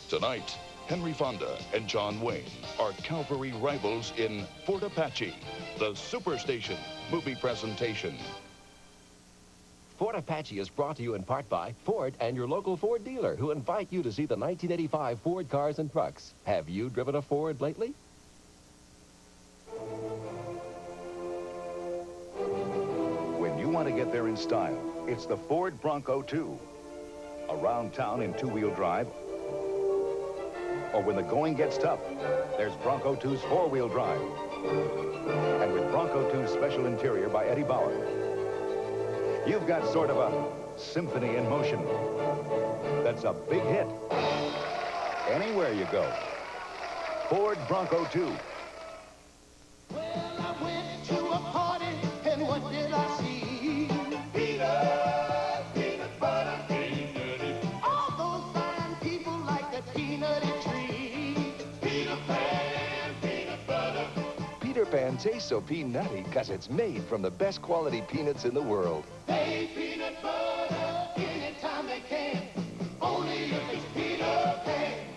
Tonight, Henry Fonda and John Wayne are cavalry rivals in Fort Apache, the Superstation movie presentation. Fort Apache is brought to you in part by Ford and your local Ford dealer, who invite you to see the 1985 Ford cars and trucks. Have you driven a Ford lately? When you want to get there in style, it's the Ford Bronco 2. Around town in two-wheel drive, or when the going gets tough, there's Bronco 2's four-wheel drive. And with Bronco 2's special interior by Eddie Bauer, you've got sort of a symphony in motion. That's a big hit. Anywhere you go. Ford Bronco 2. Well, I went to a party, and what did I see? Peanut butter, peanut. All those fine people like the peanutty tree. Peter Pan, peanut butter. Peter Pan tastes so peanutty because it's made from the best quality peanuts in the world. Hey, peanut butter, anytime they can. Only if it's Peter Pan.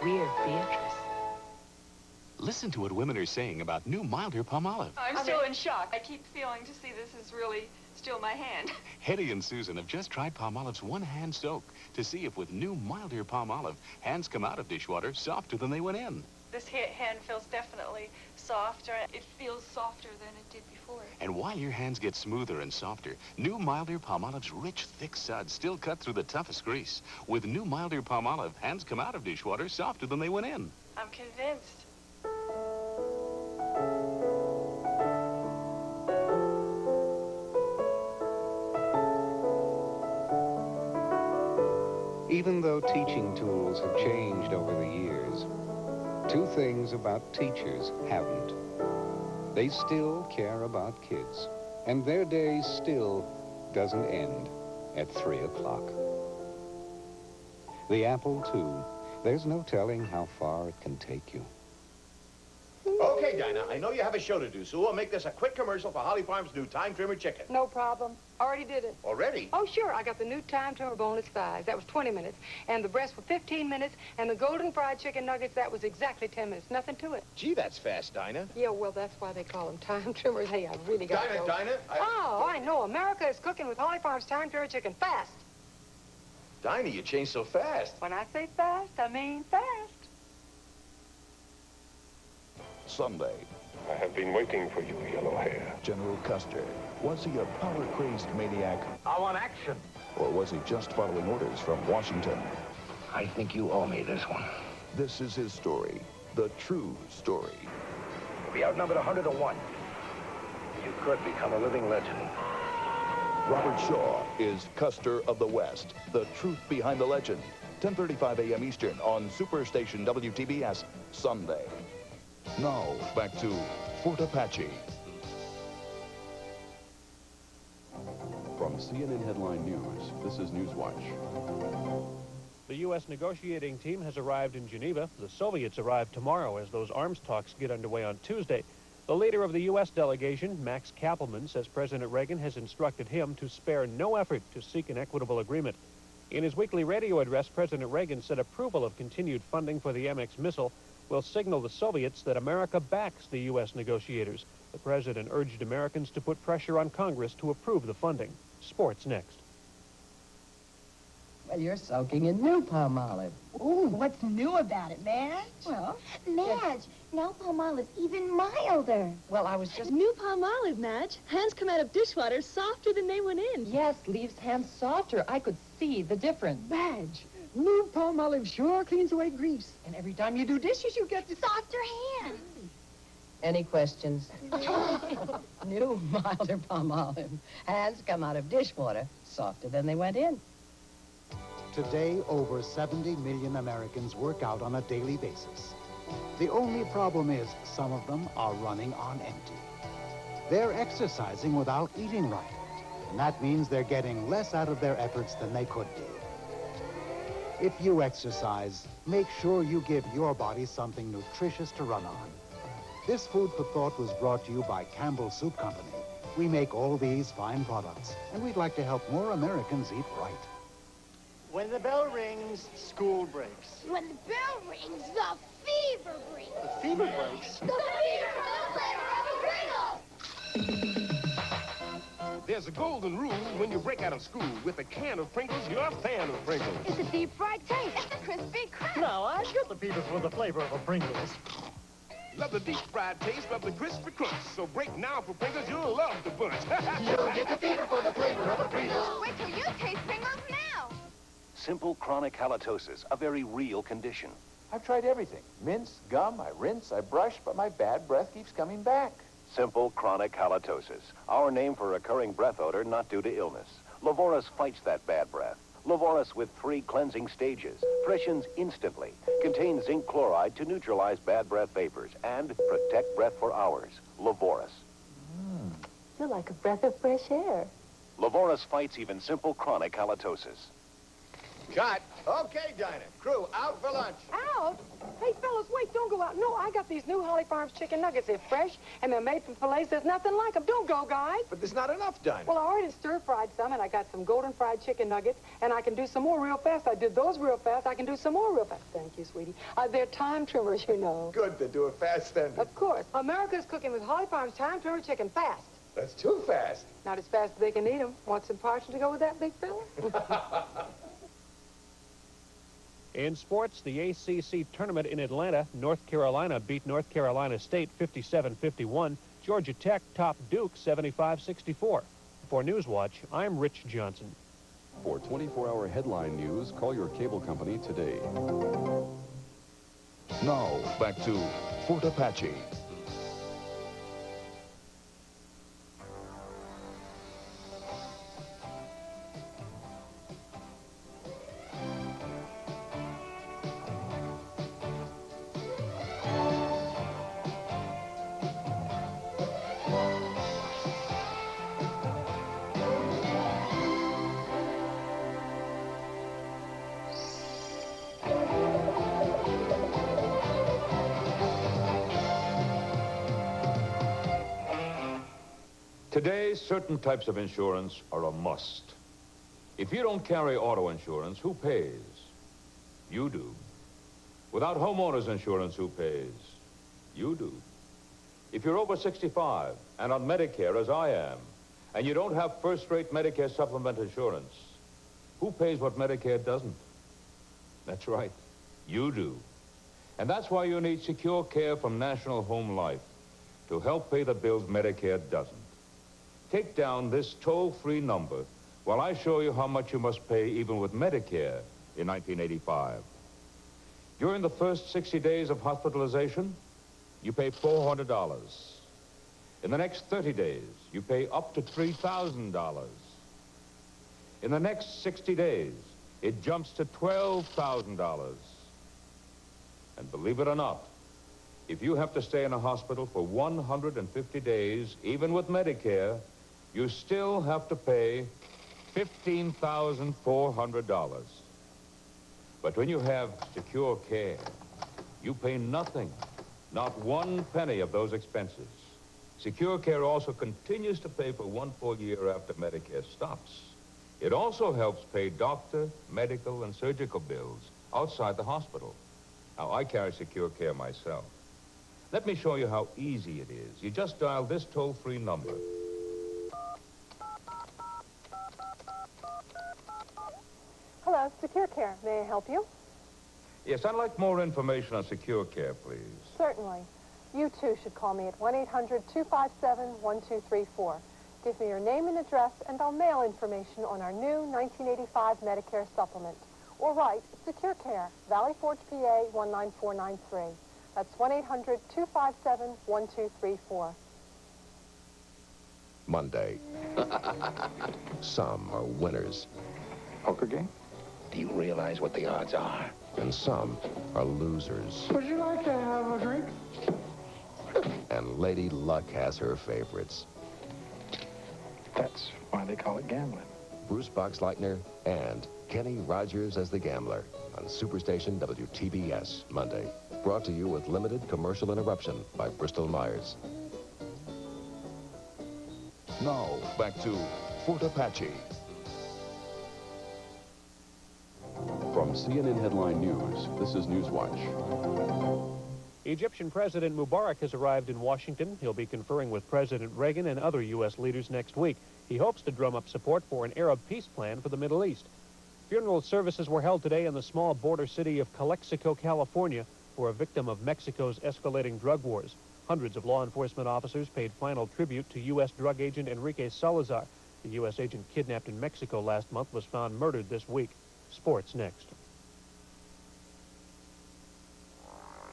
We're Beatrice. Listen to what women are saying about new milder Palmolive. I'm still in shock. I keep feeling to see this is really still my hand. Hetty and Susan have just tried Palmolive's one-hand soak to see if with new milder Palmolive, hands come out of dishwater softer than they went in. This hand feels definitely softer. It feels softer than it did before. And while your hands get smoother and softer, new milder Palmolive's rich, thick suds still cut through the toughest grease. With new milder Palmolive, hands come out of dishwater softer than they went in. I'm convinced. Even though teaching tools have changed over the years, two things about teachers haven't. They still care about kids, and their day still doesn't end at 3 o'clock. The Apple II, there's no telling how far it can take you. Okay, Dinah, I know you have a show to do, so we'll make this a quick commercial for Holly Farm's new Time Trimmer Chicken. No problem. Already did it. Already? Oh, sure. I got the new Time Trimmer boneless thighs. That was 20 minutes. And the breast for 15 minutes. And the golden fried chicken nuggets, that was exactly 10 minutes. Nothing to it. Gee, that's fast, Dinah. Yeah, well, that's why they call them Time Trimmers. Hey, I really got to go. Dinah, Oh, I know. America is cooking with Holly Farm's Time Trimmer Chicken fast. Dinah, you changed so fast. When I say fast, I mean fast. Sunday, I have been waiting for you, yellow hair. General Custer, was he a power-crazed maniac? I want action. Or was he just following orders from Washington? I think you owe me this one. This is his story, the true story. We outnumbered 100 to 1. You could become a living legend. Robert Shaw is Custer of the West, the truth behind the legend. 10:35 a.m. Eastern on Superstation WTBS, Sunday. Now, back to Fort Apache. From CNN Headline News, this is Newswatch. The U.S. negotiating team has arrived in Geneva. The Soviets arrive tomorrow as those arms talks get underway on Tuesday. The leader of the U.S. delegation, Max Kappelman, says President Reagan has instructed him to spare no effort to seek an equitable agreement. In his weekly radio address, President Reagan said approval of continued funding for the MX missile will signal the Soviets that America backs the U.S. negotiators. The president urged Americans to put pressure on Congress to approve the funding. Sports next. Well, you're soaking in new Palmolive. Ooh, what's new about it, Madge? Well, Madge, now Palmolive's even milder. Well, I was just... New Palmolive, Madge. Hands come out of dishwater softer than they went in. Yes, leaves hands softer. I could see the difference. Madge, new Palmolive sure cleans away grease. And every time you do dishes, you get the Softer hands. Any questions? New, milder Palmolive. Hands come out of dishwater softer than they went in. Today, over 70 million Americans work out on a daily basis. The only problem is some of them are running on empty. They're exercising without eating right, and that means they're getting less out of their efforts than they could do. If you exercise, make sure you give your body something nutritious to run on. This Food for Thought was brought to you by Campbell's Soup Company. We make all these fine products, and we'd like to help more Americans eat right. When the bell rings, school breaks. When the bell rings, the fever breaks. The fever breaks? The fever for the flavor of a Pringle! There's a golden rule when you break out of school. With a can of Pringles, you're a fan of Pringles. It's a deep fried taste. It's a crispy crunch. No, I get the fever for the flavor of a Pringles. Love the deep fried taste, love the crispy crunch. So break now for Pringles, you'll love the bunch. You'll get the fever for the flavor of a Pringles. Wait till you taste Pringles now. Simple chronic halitosis, a very real condition. I've tried everything. Mints, gum, I rinse, I brush, but my bad breath keeps coming back. Simple chronic halitosis, our name for recurring breath odor not due to illness. Livorus fights that bad breath. Livorus with 3 cleansing stages, freshens instantly, contains zinc chloride to neutralize bad breath vapors and protect breath for hours. Livorus. You're like a breath of fresh air. Livorus fights even simple chronic halitosis. Cut. Okay, Dinah. Crew, out for lunch. Out? Hey, fellas, wait, don't go out. No, I got these new Holly Farms chicken nuggets. They're fresh, and they're made from fillets. There's nothing like them. Don't go, guys. But there's not enough, Dinah. Well, I already stir-fried some, and I got some golden fried chicken nuggets, and I can do some more real fast. I did those real fast. I can do some more real fast. Thank you, sweetie. They're time trimmers, you know. Good to do it fast, then. Of course. America's cooking with Holly Farms time trimmer chicken fast. That's too fast. Not as fast as they can eat them. Want some portion to go with that, big fella? In sports, the ACC tournament in Atlanta, North Carolina beat North Carolina State 57-51. Georgia Tech topped Duke 75-64. For Newswatch, I'm Rich Johnson. For 24-hour headline news, call your cable company today. Now, back to Fort Apache. Today, certain types of insurance are a must. If you don't carry auto insurance, who pays? You do. Without homeowners insurance, who pays? You do. If you're over 65 and on Medicare, as I am, and you don't have first-rate Medicare supplement insurance, who pays what Medicare doesn't? That's right, you do. And that's why you need secure care from National Home Life to help pay the bills Medicare doesn't. Take down this toll-free number while I show you how much you must pay even with Medicare in 1985. During the first 60 days of hospitalization, you pay $400. In the next 30 days, you pay up to $3,000. In the next 60 days, it jumps to $12,000. And believe it or not, if you have to stay in a hospital for 150 days, even with Medicare, you still have to pay $15,400. But when you have secure care, you pay nothing, not 1 penny of those expenses. Secure Care also continues to pay for 1 full year after Medicare stops. It also helps pay doctor, medical, and surgical bills outside the hospital. Now, I carry Secure Care myself. Let me show you how easy it is. You just dial this toll-free number. Hello, Secure Care. May I help you? Yes, I'd like more information on Secure Care, please. Certainly. You too should call me at 1-800-257-1234. Give me your name and address, and I'll mail information on our new 1985 Medicare supplement. Or write Secure Care, Valley Forge, PA 19493. That's 1-800-257-1234. Monday. Some are winners. Poker game? Do you realize what the odds are? And some are losers. Would you like to have a drink? And Lady Luck has her favorites. That's why they call it gambling. Bruce Boxleitner and Kenny Rogers as the gambler on Superstation WTBS, Monday. Brought to you with limited commercial interruption by Bristol Myers. Now, back to Fort Apache. From CNN Headline News, this is Newswatch. Egyptian President Mubarak has arrived in Washington. He'll be conferring with President Reagan and other U.S. leaders next week. He hopes to drum up support for an Arab peace plan for the Middle East. Funeral services were held today in the small border city of Calexico, California, for a victim of Mexico's escalating drug wars. Hundreds of law enforcement officers paid final tribute to U.S. drug agent Enrique Salazar. The U.S. agent kidnapped in Mexico last month was found murdered this week. Sports next.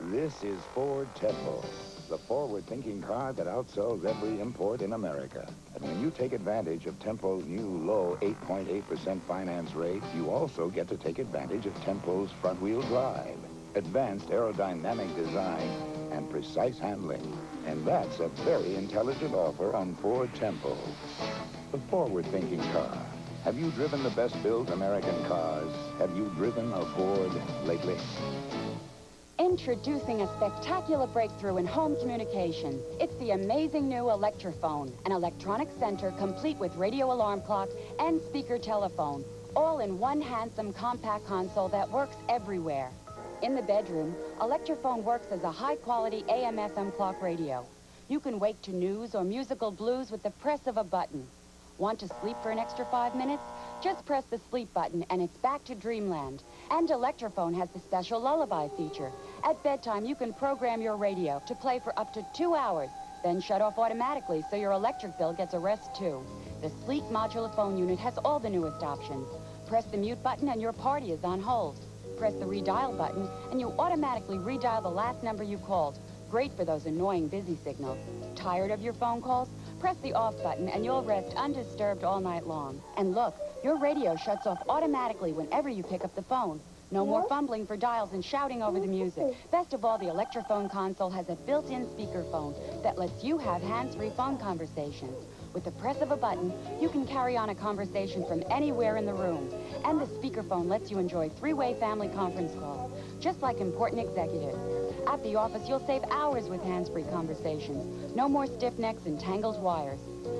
This is Ford Tempo, the forward-thinking car that outsells every import in America. And when you take advantage of Tempo's new low 8.8% finance rate, you also get to take advantage of Tempo's front-wheel drive, advanced aerodynamic design, and precise handling. And that's a very intelligent offer on Ford Tempo, the forward-thinking car. Have you driven the best-built American cars? Have you driven a Ford lately? Introducing a spectacular breakthrough in home communication. It's the amazing new Electrophone, an electronic center complete with radio alarm clock and speaker telephone, all in one handsome compact console that works everywhere. In the bedroom, Electrophone works as a high-quality AM/FM clock radio. You can wake to news or musical blues with the press of a button. Want to sleep for an extra 5 minutes? Just press the sleep button and it's back to dreamland. And Electrophone has the special lullaby feature. At bedtime, you can program your radio to play for up to 2 hours, then shut off automatically so your electric bill gets a rest too. The sleek modular phone unit has all the newest options. Press the mute button and your party is on hold. Press the redial button and you automatically redial the last number you called. Great for those annoying busy signals. Tired of your phone calls? Press the off button and you'll rest undisturbed all night long. And look, your radio shuts off automatically whenever you pick up the phone. No more fumbling for dials and shouting over the music. Best of all, the Electrophone console has a built-in speakerphone that lets you have hands-free phone conversations. With the press of a button, you can carry on a conversation from anywhere in the room. And the speakerphone lets you enjoy three-way family conference calls, just like important executives. At the office, you'll save hours with hands-free conversations. No more stiff necks and tangled wires.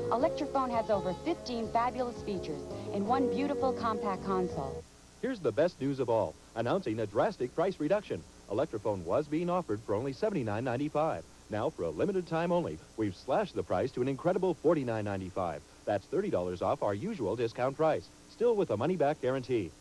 Electrophone has over 15 fabulous features in one beautiful compact console. Here's the best news of all, announcing a drastic price reduction. Electrophone was being offered for only $79.95. Now, for a limited time only, we've slashed the price to an incredible $49.95. That's $30 off our usual discount price, still with a money-back guarantee.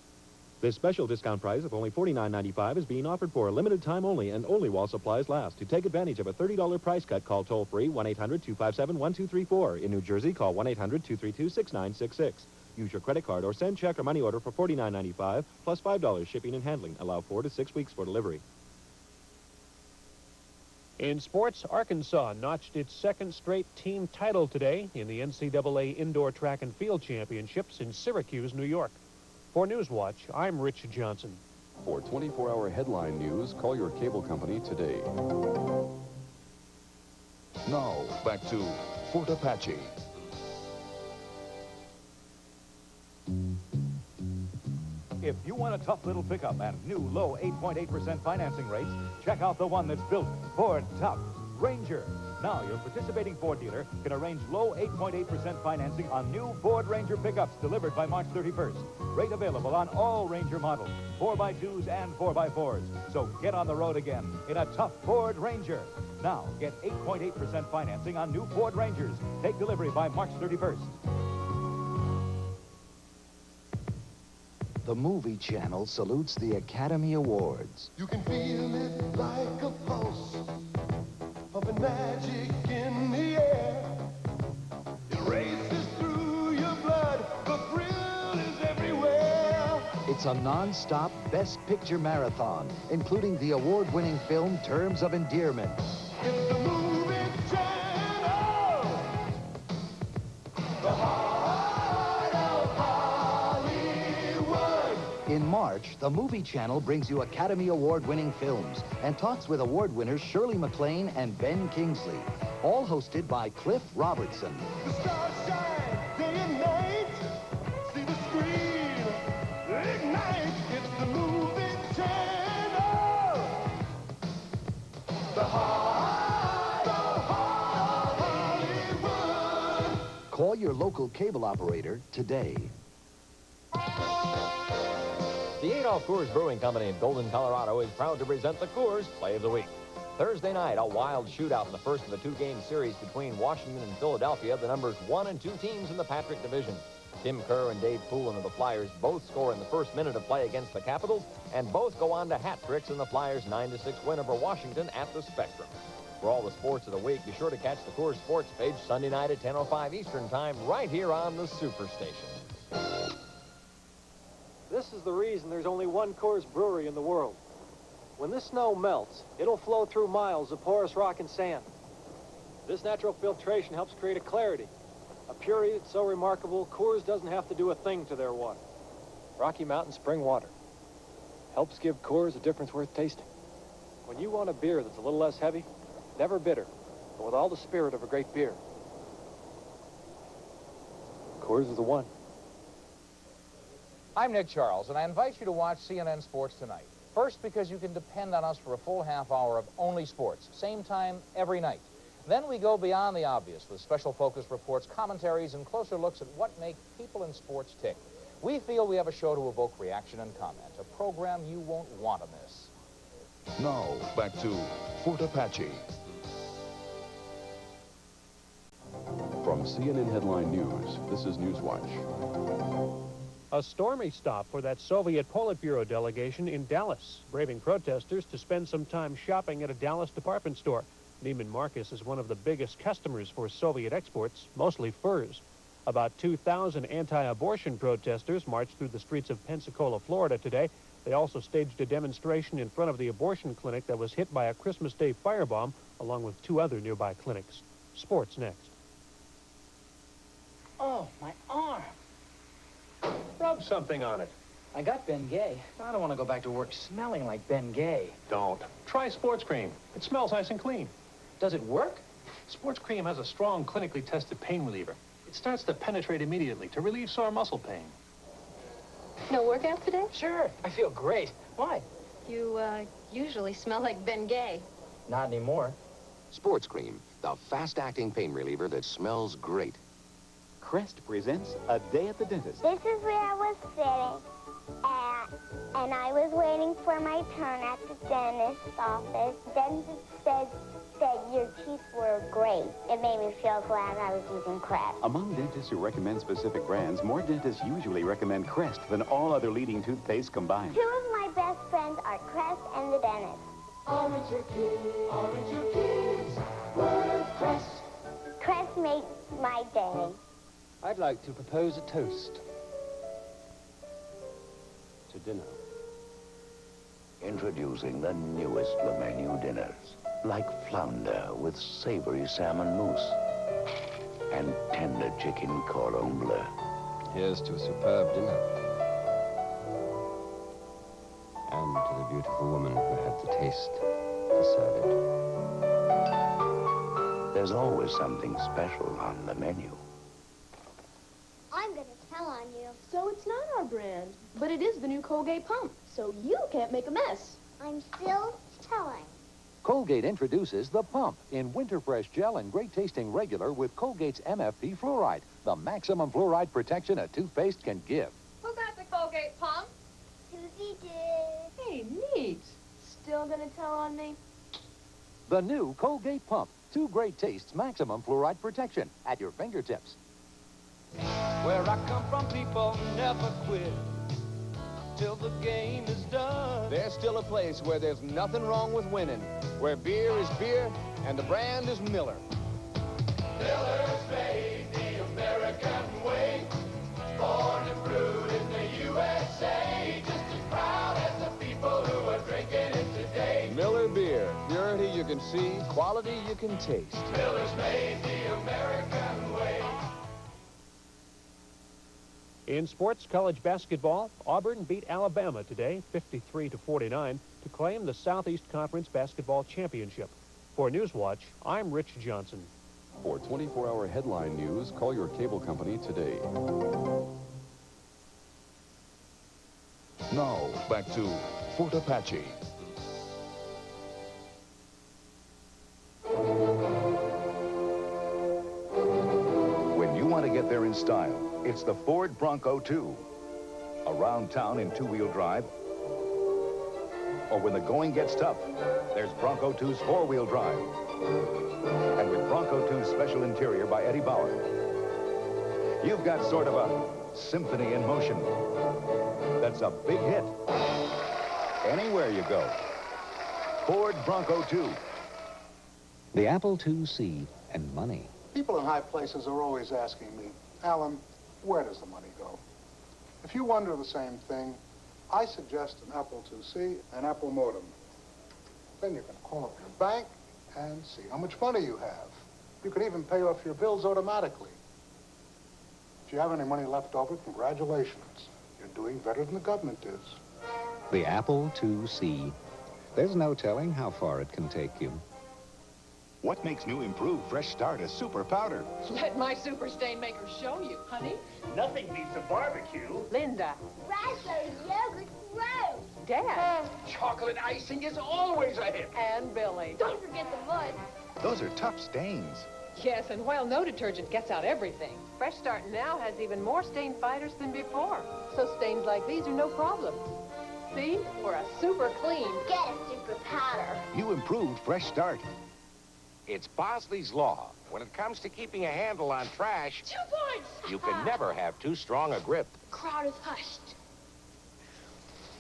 This special discount price of only $49.95 is being offered for a limited time only and only while supplies last. To take advantage of a $30 price cut, call toll-free 1-800-257-1234. In New Jersey, call 1-800-232-6966. Use your credit card or send check or money order for $49.95 plus $5 shipping and handling. Allow 4 to 6 weeks for delivery. In sports, Arkansas notched its second straight team title today in the NCAA Indoor Track and Field Championships in Syracuse, New York. For Newswatch, I'm Rich Johnson. For 24-hour headline news, call your cable company today. Now, back to Fort Apache. If you want a tough little pickup and new low 8.8% financing rates, check out the one that's built Ford Tough, Ranger. Now, your participating Ford dealer can arrange low 8.8% financing on new Ford Ranger pickups delivered by March 31st. Rate available on all Ranger models, 4x2s and 4x4s. So get on the road again in a tough Ford Ranger. Now, get 8.8% financing on new Ford Rangers. Take delivery by March 31st. The Movie Channel salutes the Academy Awards. You can feel it like a pulse of a magic in the air. It races through your blood, the thrill is everywhere. It's a non-stop Best Picture marathon, including the award-winning film Terms of Endearment. It's the Movie Channel. The heart of Hollywood. In March, the Movie Channel brings you Academy Award-winning films and talks with award winners Shirley MacLaine and Ben Kingsley, all hosted by Cliff Robertson. The stars shine day and night. See the screen ignite. It's the Movie Channel. The heart of Hollywood. Call your local cable operator today. The 8 Well, Coors Brewing Company in Golden, Colorado is proud to present the Coors Play of the Week. Thursday night, a wild shootout in the first of a two-game series between Washington and Philadelphia, the numbers 1 and 2 teams in the Patrick Division. Tim Kerr and Dave Poulin of the Flyers both score in the first minute of play against the Capitals, and both go on to hat tricks in the Flyers' 9-6 win over Washington at the Spectrum. For all the sports of the week, be sure to catch the Coors Sports page Sunday night at 10:05 Eastern Time right here on the Superstation. This is the reason there's only one Coors brewery in the world. When this snow melts, it'll flow through miles of porous rock and sand. This natural filtration helps create a clarity, a purity that's so remarkable, Coors doesn't have to do a thing to their water. Rocky Mountain spring water helps give Coors a difference worth tasting. When you want a beer that's a little less heavy, never bitter, but with all the spirit of a great beer, Coors is the one. I'm Nick Charles, and I invite you to watch CNN Sports tonight. First, because you can depend on us for a full half hour of only sports, same time every night. Then we go beyond the obvious with special focus reports, commentaries, and closer looks at what make people in sports tick. We feel we have a show to evoke reaction and comment, a program you won't want to miss. Now, back to Fort Apache. From CNN Headline News, this is Newswatch. A stormy stop for that Soviet Politburo delegation in Dallas, braving protesters to spend some time shopping at a Dallas department store. Neiman Marcus is one of the biggest customers for Soviet exports, mostly furs. About 2,000 anti-abortion protesters marched through the streets of Pensacola, Florida today. They also staged a demonstration in front of the abortion clinic that was hit by a Christmas Day firebomb, along with 2 other nearby clinics. Sports next. Oh, my arm. Rub something on it. I got Ben Gay. I don't want to go back to work smelling like Ben Gay. Don't. Try sports cream. It smells nice and clean. Does it work? Sports cream has a strong, clinically tested pain reliever. It starts to penetrate immediately to relieve sore muscle pain. No workout today? Sure. I feel great. Why? You, usually smell like Ben Gay. Not anymore. Sports Cream, the fast-acting pain reliever that smells great. Crest presents A Day at the Dentist. This is where I was sitting, and I was waiting for my turn at the dentist's office. The dentist said your teeth were great. It made me feel glad I was using Crest. Among dentists who recommend specific brands, more dentists usually recommend Crest than all other leading toothpaste combined. 2 of my best friends are Crest and the dentist. Orange your kids, word of Crest. Crest makes my day. I'd like to propose a toast to dinner. Introducing the newest Le Menu dinners, like flounder with savory salmon mousse and tender chicken cordon bleu. Here's to a superb dinner. And to the beautiful woman who had the taste to serve it. There's always something special on the menu. I'm gonna tell on you. So it's not our brand, but it is the new Colgate pump, so you can't make a mess. I'm still telling. Colgate introduces the Pump in Winter Fresh Gel and great-tasting regular with Colgate's MFP fluoride, the maximum fluoride protection a toothpaste can give. Who got the Colgate pump? Susie did. Hey, neat. Still gonna tell on me? The new Colgate Pump. 2 great tastes, maximum fluoride protection at your fingertips. Where I come from, people never quit till the game is done. There's still a place where there's nothing wrong with winning, where beer is beer and the brand is Miller. Miller's made the American way, born and brewed in the USA, just as proud as the people who are drinking it today. Miller beer, purity you can see, quality you can taste. Miller's made the American way. In sports, college basketball, Auburn beat Alabama today, 53-49, to claim the Southeast Conference Basketball Championship. For Newswatch, I'm Rich Johnson. For 24-hour headline news, call your cable company today. Now, back to Fort Apache. When you want to get there in style, it's the Ford Bronco 2. Around town in 2-wheel drive Or when the going gets tough, there's Bronco 2's four-wheel drive. And with Bronco 2's special interior by Eddie Bauer, you've got sort of a symphony in motion. That's a big hit. Anywhere you go. Ford Bronco 2. The Apple IIc and money. People in high places are always asking me, Alan, where does the money go? If you wonder the same thing, I suggest an Apple IIc and Apple modem. Then you can call up your bank and see how much money you have. You can even pay off your bills automatically. If you have any money left over, congratulations. You're doing better than the government is. The Apple IIc. There's no telling how far it can take you. What makes new improved Fresh Start a super powder? Let my super stain maker show you, honey. Nothing beats a barbecue. Linda. Raspberry yogurt rose. Dad. Chocolate icing is always a hit. And Billy. Don't forget the mud. Those are tough stains. Yes, and while no detergent gets out everything, Fresh Start now has even more stain fighters than before. So stains like these are no problem. See? We're a super clean. Get a super powder. New improved Fresh Start. It's Bosley's Law. When it comes to keeping a handle on trash, 2 points. you can never have too strong a grip. Crowd is hushed.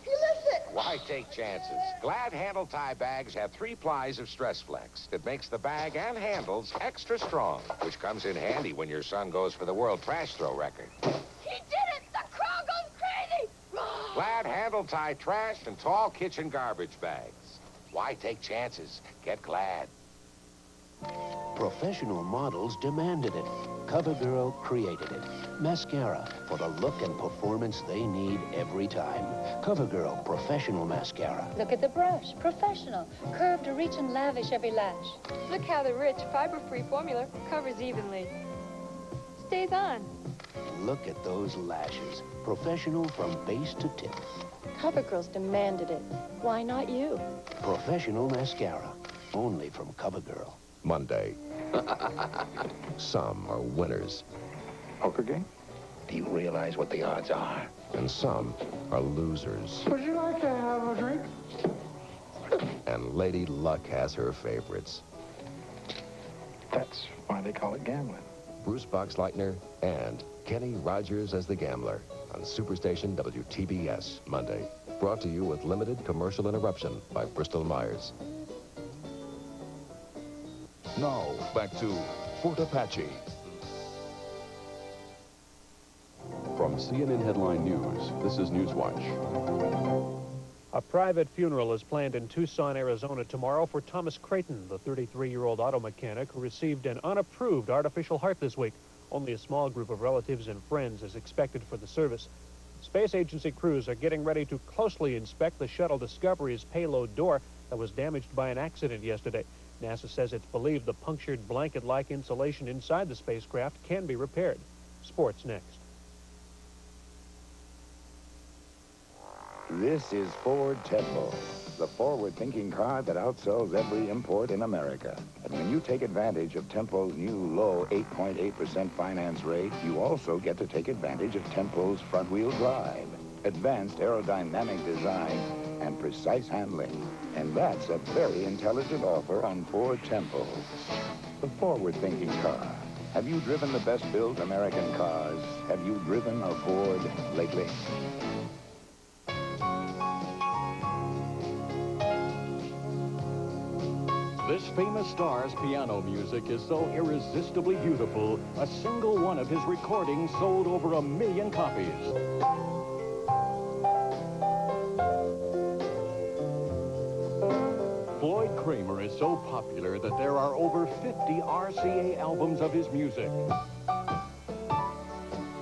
You missed it. Why take chances? Glad handle tie bags have 3 plies of Stress Flex. It makes the bag and handles extra strong, which comes in handy when your son goes for the world trash throw record. He did it. The crowd goes crazy. Glad handle tie trash and tall kitchen garbage bags. Why take chances? Get Glad. Professional models demanded it. CoverGirl created it. Mascara for the look and performance they need every time. CoverGirl Professional Mascara. Look at the brush. Professional. Curved to reach and lavish every lash. Look how the rich, fiber-free formula covers evenly. Stays on. Look at those lashes. Professional from base to tip. CoverGirl's demanded it. Why not you? Professional Mascara. Only from CoverGirl. Monday. Some are winners. Poker game? Do you realize what the odds are? And some are losers. Would you like to have a drink? And Lady Luck has her favorites. That's why they call it gambling. Bruce Boxleitner and Kenny Rogers as the gambler on Superstation WTBS, Monday. Brought to you with limited commercial interruption by Bristol Myers. Now, back to Fort Apache. From CNN Headline News, this is Newswatch. A private funeral is planned in Tucson, Arizona tomorrow for Thomas Creighton, the 33-year-old auto mechanic who received an unapproved artificial heart this week. Only a small group of relatives and friends is expected for the service. Space Agency crews are getting ready to closely inspect the shuttle Discovery's payload door that was damaged by an accident yesterday. NASA says it's believed the punctured blanket-like insulation inside the spacecraft can be repaired. Sports next. This is Ford Tempo, the forward-thinking car that outsells every import in America. And when you take advantage of Tempo's new low 8.8% finance rate, you also get to take advantage of Tempo's front-wheel drive, advanced aerodynamic design, and precise handling. And that's a very intelligent offer on Ford Tempo, the forward-thinking car. Have you driven the best-built American cars? Have you driven a Ford lately? This famous star's piano music is so irresistibly beautiful, a single one of his recordings sold over 1 million copies. Floyd Kramer is so popular that there are over 50 RCA albums of his music.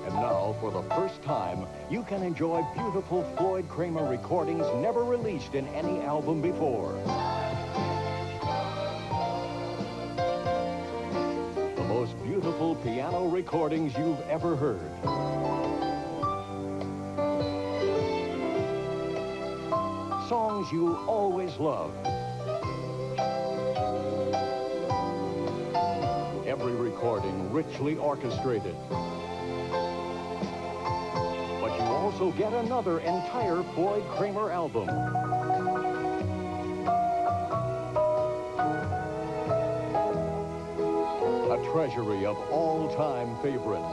And now, for the first time, you can enjoy beautiful Floyd Kramer recordings never released in any album before. The most beautiful piano recordings you've ever heard. Songs you always loved. Every recording richly orchestrated. But you also get another entire Floyd Kramer album. treasury of all-time favorites.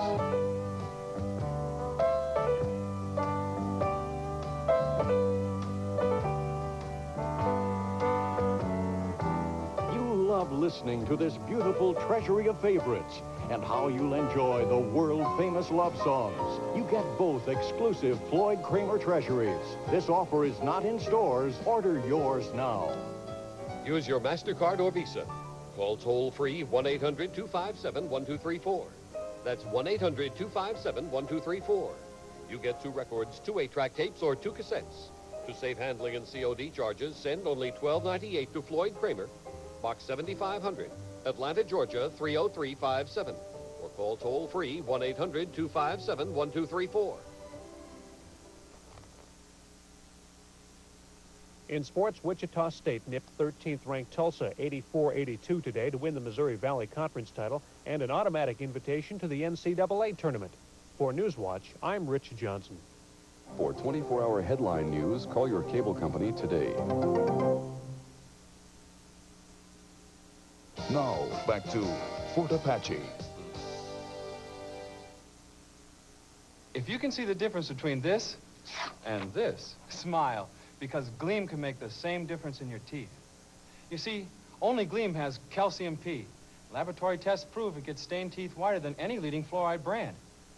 Listening to this beautiful treasury of favorites and how you'll enjoy the world-famous love songs. You get both exclusive Floyd Kramer treasuries. This offer is not in stores. Order yours now. Use your MasterCard or Visa. Call toll-free 1-800-257-1234. That's 1-800-257-1234. You get 2 records, 2 8-track tapes, or 2 cassettes. To save handling and COD charges, send only $12.98 to Floyd Kramer, Box 7500, Atlanta, Georgia 30357. Or call toll-free 1-800-257-1234. In sports, Wichita State nipped 13th-ranked Tulsa 84-82 today to win the Missouri Valley Conference title and an automatic invitation to the NCAA tournament. For Newswatch, I'm Rich Johnson. For 24-hour headline news, call your cable company today. Now, back to Fort Apache. If you can see the difference between this and this, smile, because Gleam can make the same difference in your teeth. You see, only Gleam has calcium P. Laboratory tests prove it gets stained teeth whiter than any leading fluoride brand.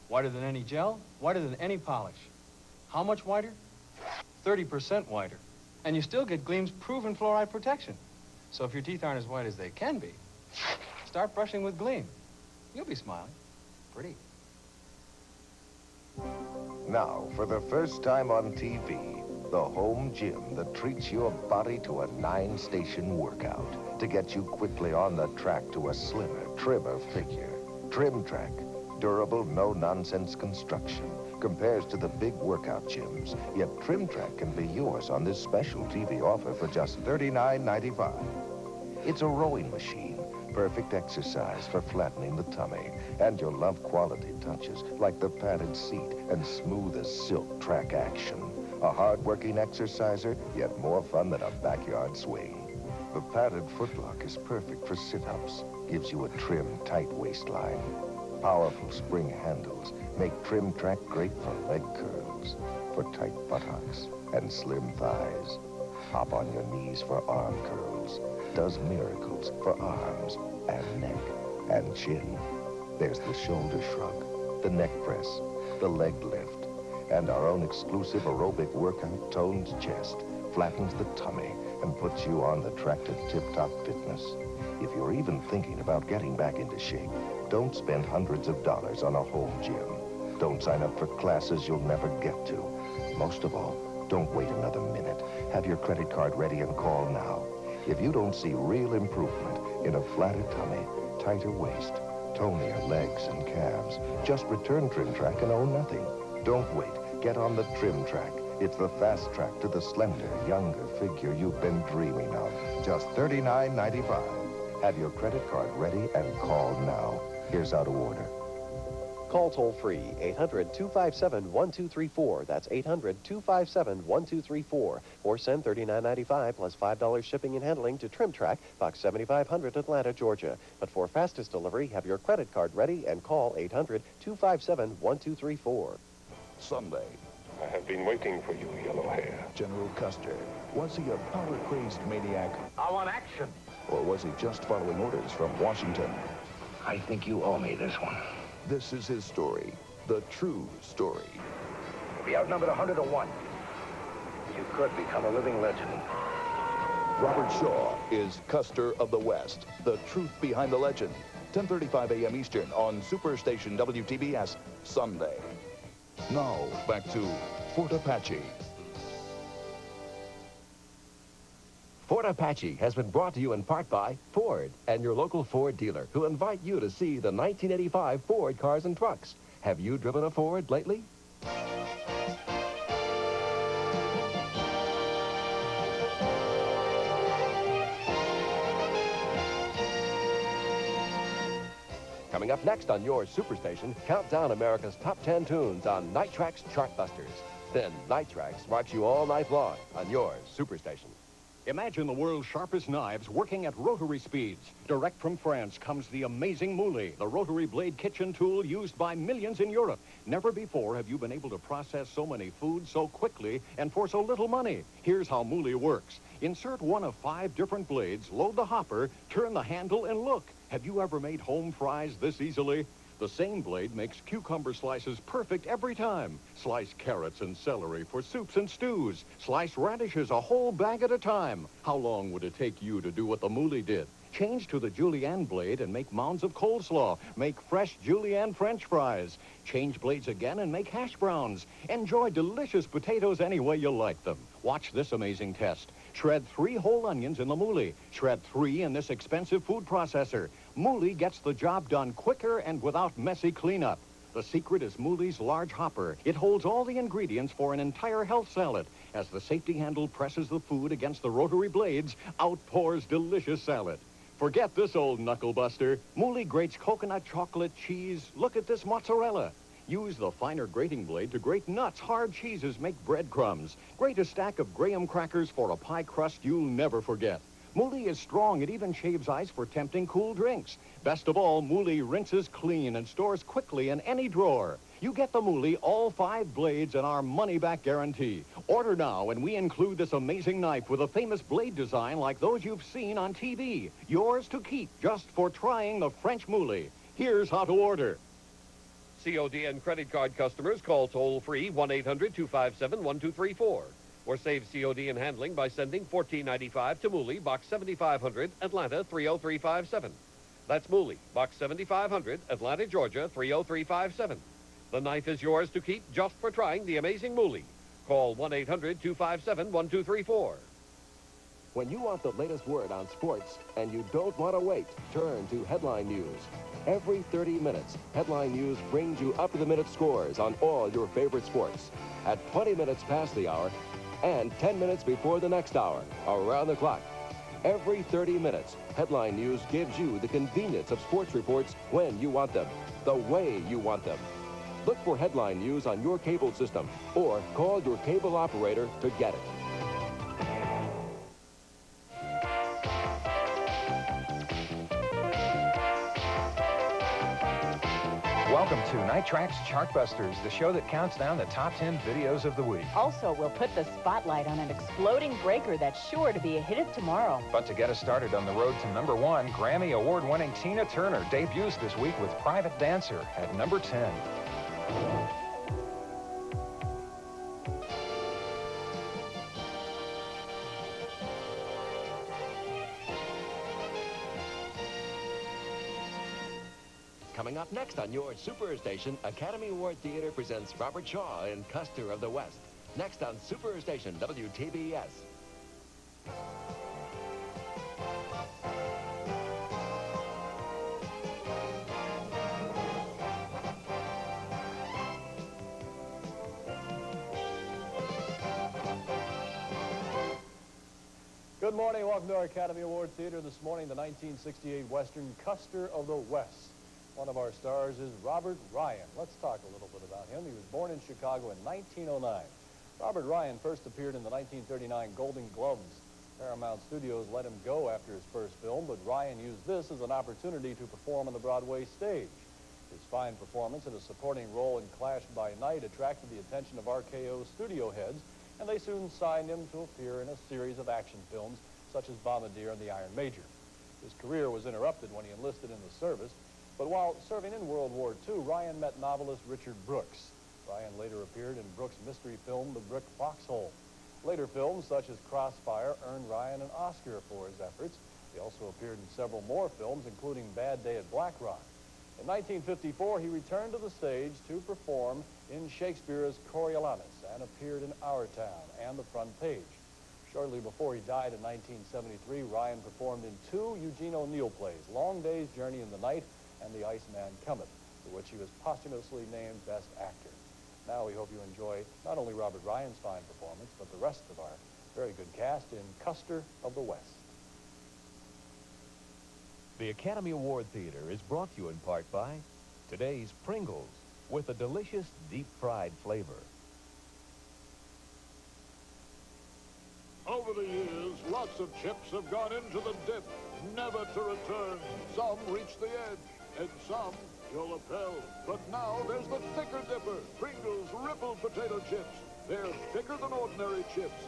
Whiter than any gel, whiter than any polish. How much whiter? 30% whiter. And you still get Gleam's proven fluoride protection. So if your teeth aren't as white as they can be, start brushing with Gleam. You'll be smiling. Pretty. Now, for the first time on TV, the home gym that treats your body to a 9-station workout to get you quickly on the track to a slimmer, trimmer figure. Trim Track, durable, no-nonsense construction, compares to the big workout gyms, yet Trim Track can be yours on this special TV offer for just $39.95. It's a rowing machine, perfect exercise for flattening the tummy, and you'll love quality touches like the padded seat and smooth as silk track action. A hard-working exerciser, yet more fun than a backyard swing. The padded footlock is perfect for sit-ups, gives you a trim, tight waistline. Powerful spring handles make Trim Track great for leg curls, for tight buttocks and slim thighs. Hop on your knees for arm curls. Does miracles for arms and neck and chin. There's the shoulder shrug, the neck press, the leg lift, and our own exclusive aerobic workout tones chest, flattens the tummy, and puts you on the track to tip-top fitness. If you're even thinking about getting back into shape, don't spend hundreds of dollars on a home gym. Don't sign up for classes you'll never get to. Most of all, don't wait another minute. Have your credit card ready and call now. If you don't see real improvement in a flatter tummy, tighter waist, tonelier legs and calves, just return Trim Track and owe nothing. Don't wait. Get on the Trim Track. It's the fast track to the slender, younger figure you've been dreaming of. Just $39.95. Have your credit card ready and call now. Here's how to order. Call toll-free, 800-257-1234. That's 800-257-1234. Or send $39.95 plus $5 shipping and handling to Trim Track, Box 7500, Atlanta, Georgia. But for fastest delivery, have your credit card ready and call 800-257-1234. Sunday. I have been waiting for you, Yellow Hair. General Custer. Was he a power-crazed maniac? I want action. Or was he just following orders from Washington? I think you owe me this one. This is his story, the true story. Be outnumbered 100 to 1. You could become a living legend. Robert Shaw is Custer of the West, the truth behind the legend. 10:35 a.m. Eastern on Superstation WTBS, Sunday. Now, back to Fort Apache. Fort Apache has been brought to you in part by Ford and your local Ford dealer, who invite you to see the 1985 Ford cars and trucks. Have you driven a Ford lately? Coming up next on your Superstation, count down America's top 10 tunes on Night Track's Chartbusters. Then Night Tracks marks you all night long on your Superstation. Imagine the world's sharpest knives working at rotary speeds. Direct from France comes the amazing Mouli, the rotary blade kitchen tool used by millions in Europe. Never before have you been able to process so many foods so quickly and for so little money. Here's how Mouli works. Insert one of 5 different blades, load the hopper, turn the handle, and look. Have you ever made home fries this easily? The same blade makes cucumber slices perfect every time. Slice carrots and celery for soups and stews. Slice radishes a whole bag at a time. How long would it take you to do what the Mouli did? Change to the julienne blade and make mounds of coleslaw. Make fresh julienne French fries. Change blades again and make hash browns. Enjoy delicious potatoes any way you like them. Watch this amazing test. Shred 3 whole onions in the Mouli. Shred 3 in this expensive food processor. Mouli gets the job done quicker and without messy cleanup. The secret is Mouli's large hopper. It holds all the ingredients for an entire health salad. As the safety handle presses the food against the rotary blades, out pours delicious salad. Forget this old knuckle buster. Mouli grates coconut, chocolate, cheese. Look at this mozzarella. Use the finer grating blade to grate nuts, hard cheeses, make breadcrumbs. Grate a stack of graham crackers for a pie crust you'll never forget. Mouli is strong. It even shaves ice for tempting cool drinks. Best of all, Mouli rinses clean and stores quickly in any drawer. You get the Mouli, all 5 blades, and our money-back guarantee. Order now, and we include this amazing knife with a famous blade design like those you've seen on TV. Yours to keep just for trying the French Mouli. Here's how to order. COD and credit card customers call toll-free 1-800-257-1234. Or save COD and handling by sending $14.95 to Mouli, Box 7500, Atlanta 30357. That's Mouli, Box 7500, Atlanta, Georgia 30357. The knife is yours to keep just for trying the amazing Mouli. Call 1-800-257-1234. When you want the latest word on sports and you don't want to wait, turn to Headline News. Every 30 minutes, Headline News brings you up-to-the-minute scores on all your favorite sports. At 20 minutes past the hour and 10 minutes before the next hour, around the clock. Every 30 minutes, Headline News gives you the convenience of sports reports when you want them, the way you want them. Look for Headline News on your cable system or call your cable operator to get it. Welcome to Night Track's Chartbusters, the show that counts down the top 10 videos of the week. Also, we'll put the spotlight on an exploding breaker that's sure to be a hit of tomorrow. But to get us started on the road to #1, Grammy Award-winning Tina Turner debuts this week with Private Dancer at number 10. Coming up next on your Superstation, Academy Award Theater presents Robert Shaw in Custer of the West. Next on Superstation WTBS. Good morning. Welcome to our Academy Award Theater this morning, the 1968 Western Custer of the West. One of our stars is Robert Ryan. Let's talk a little bit about him. He was born in Chicago in 1909. Robert Ryan first appeared in the 1939 Golden Globes. Paramount Studios let him go after his first film, but Ryan used this as an opportunity to perform on the Broadway stage. His fine performance in a supporting role in Clash by Night attracted the attention of RKO studio heads, and they soon signed him to appear in a series of action films such as Bombardier and The Iron Major. His career was interrupted when he enlisted in the service, but while serving in World War II, Ryan met novelist Richard Brooks. Ryan later appeared in Brooks' mystery film, The Brick Foxhole. Later films, such as Crossfire, earned Ryan an Oscar for his efforts. He also appeared in several more films, including Bad Day at Black Rock. In 1954, he returned to the stage to perform in Shakespeare's Coriolanus and appeared in Our Town and The Front Page. Shortly before he died in 1973, Ryan performed in 2 Eugene O'Neill plays, Long Day's Journey in the Night and The Iceman Cometh, for which he was posthumously named Best Actor. Now we hope you enjoy not only Robert Ryan's fine performance, but the rest of our very good cast in Custer of the West. The Academy Award Theater is brought to you in part by today's Pringles, with a delicious deep-fried flavor. Over the years, Lots of chips have gone into the dip, never to return. Some reach the edge, and some your lapel. But now there's the thicker dipper, Pringles Ripple Potato Chips. They're thicker than ordinary chips.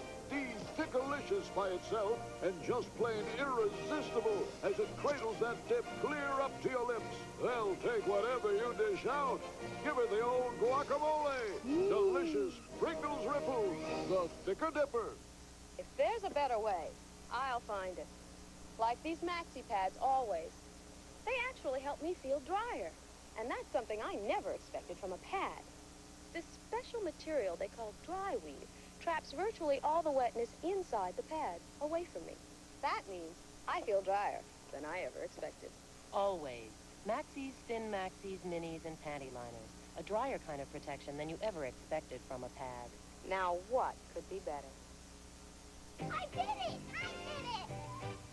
Thick-alicious by itself, and just plain irresistible as it cradles that dip clear up to your lips. They'll take whatever you dish out. Give it the old guacamole. Delicious Pringles Ripples, the thicker dipper. If there's a better way, I'll find it. Like these maxi pads always. They actually help me feel drier. And that's something I never expected from a pad. This special material they call dry weave traps virtually all the wetness inside the pad, away from me. That means I feel drier than I ever expected. Always. Maxis, thin maxis, minis, and panty liners. A drier kind of protection than you ever expected from a pad. Now what could be better? I did it! I did it!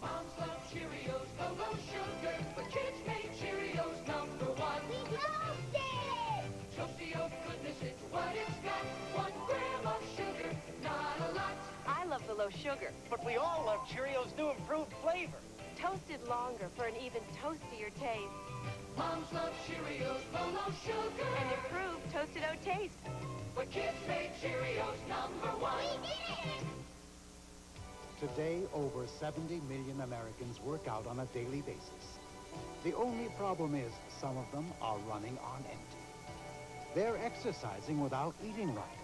Moms love Cheerios, no low sugar, but kids make Cheerios #1. We toasted! Toasty, oh goodness, it's what it's got. 1 gram of sugar, not a lot. I love the low sugar. But we all love Cheerios' new improved flavor. Toasted longer for an even toastier taste. Moms love Cheerios, no low sugar. And improved toasted oat taste. But kids make Cheerios #1. We did it! Today, over 70 million Americans work out on a daily basis. The only problem is some of them are running on empty. They're exercising without eating right,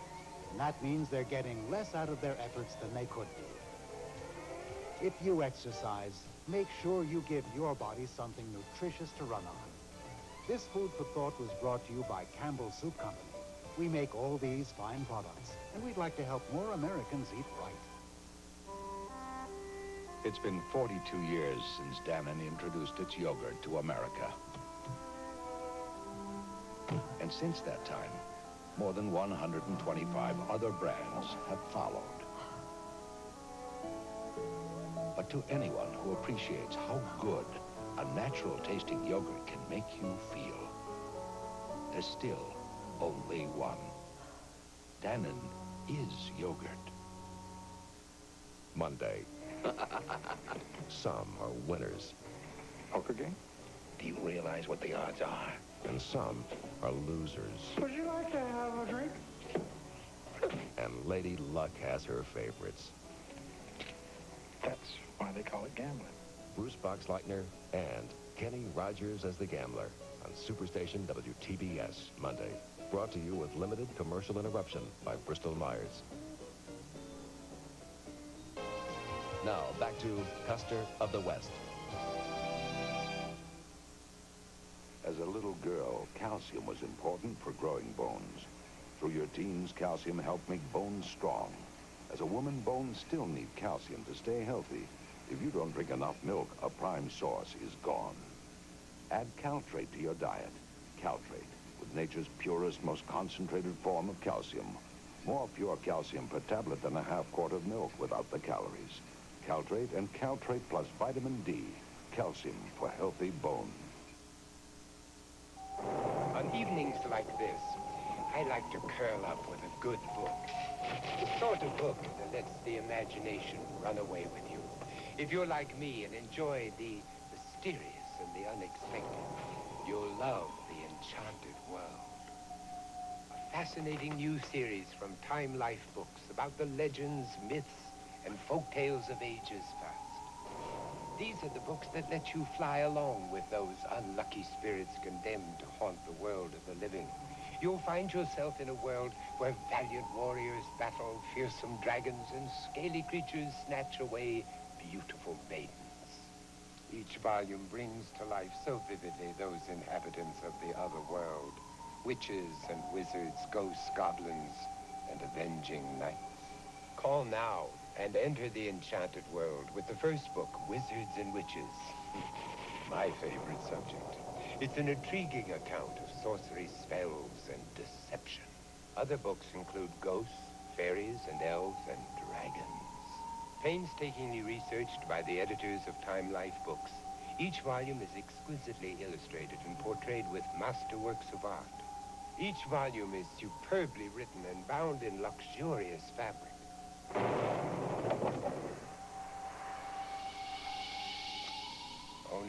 and that means they're getting less out of their efforts than they could be. If you exercise, make sure you give your body something nutritious to run on. This Food for Thought was brought to you by Campbell's Soup Company. We make all these fine products, and we'd like to help more Americans eat right. It's been 42 years since Dannon introduced its yogurt to America. And since that time, more than 125 other brands have followed. But to anyone who appreciates how good a natural-tasting yogurt can make you feel, there's still only one. Dannon is yogurt. Monday. Some are winners. Poker game? Do you realize what the odds are? And some are losers. Would you like to have a drink? And Lady Luck has her favorites. That's why they call it gambling. Bruce Boxleitner and Kenny Rogers as the gambler on Superstation WTBS Monday. Brought to you with limited commercial interruption by Bristol Myers. Now, back to Custer of the West. As a little girl, calcium was important for growing bones. Through your teens, calcium helped make bones strong. As a woman, bones still need calcium to stay healthy. If you don't drink enough milk, a prime source is gone. Add Caltrate to your diet. Caltrate, with nature's purest, most concentrated form of calcium. More pure calcium per tablet than a half quart of milk without the calories. Caltrate and Caltrate plus vitamin D. Calcium for healthy bones. On evenings like this, I like to curl up with a good book. The sort of book that lets the imagination run away with you. If you're like me and enjoy the mysterious and the unexpected, you'll love The Enchanted World. A fascinating new series from Time Life Books about the legends, myths, and folk tales of ages past. These are the books that let you fly along with those unlucky spirits condemned to haunt the world of the living. You'll find yourself in a world where valiant warriors battle fearsome dragons and scaly creatures snatch away beautiful maidens. Each volume brings to life so vividly those inhabitants of the other world, witches and wizards, ghosts, goblins, and avenging knights. Call now and enter the enchanted world with the first book, Wizards and Witches. My favorite subject. It's an intriguing account of sorcery, spells, and deception. Other books include ghosts, fairies, and elves, and dragons. Painstakingly researched by the editors of Time Life Books, each volume is exquisitely illustrated and portrayed with masterworks of art. Each volume is superbly written and bound in luxurious fabric.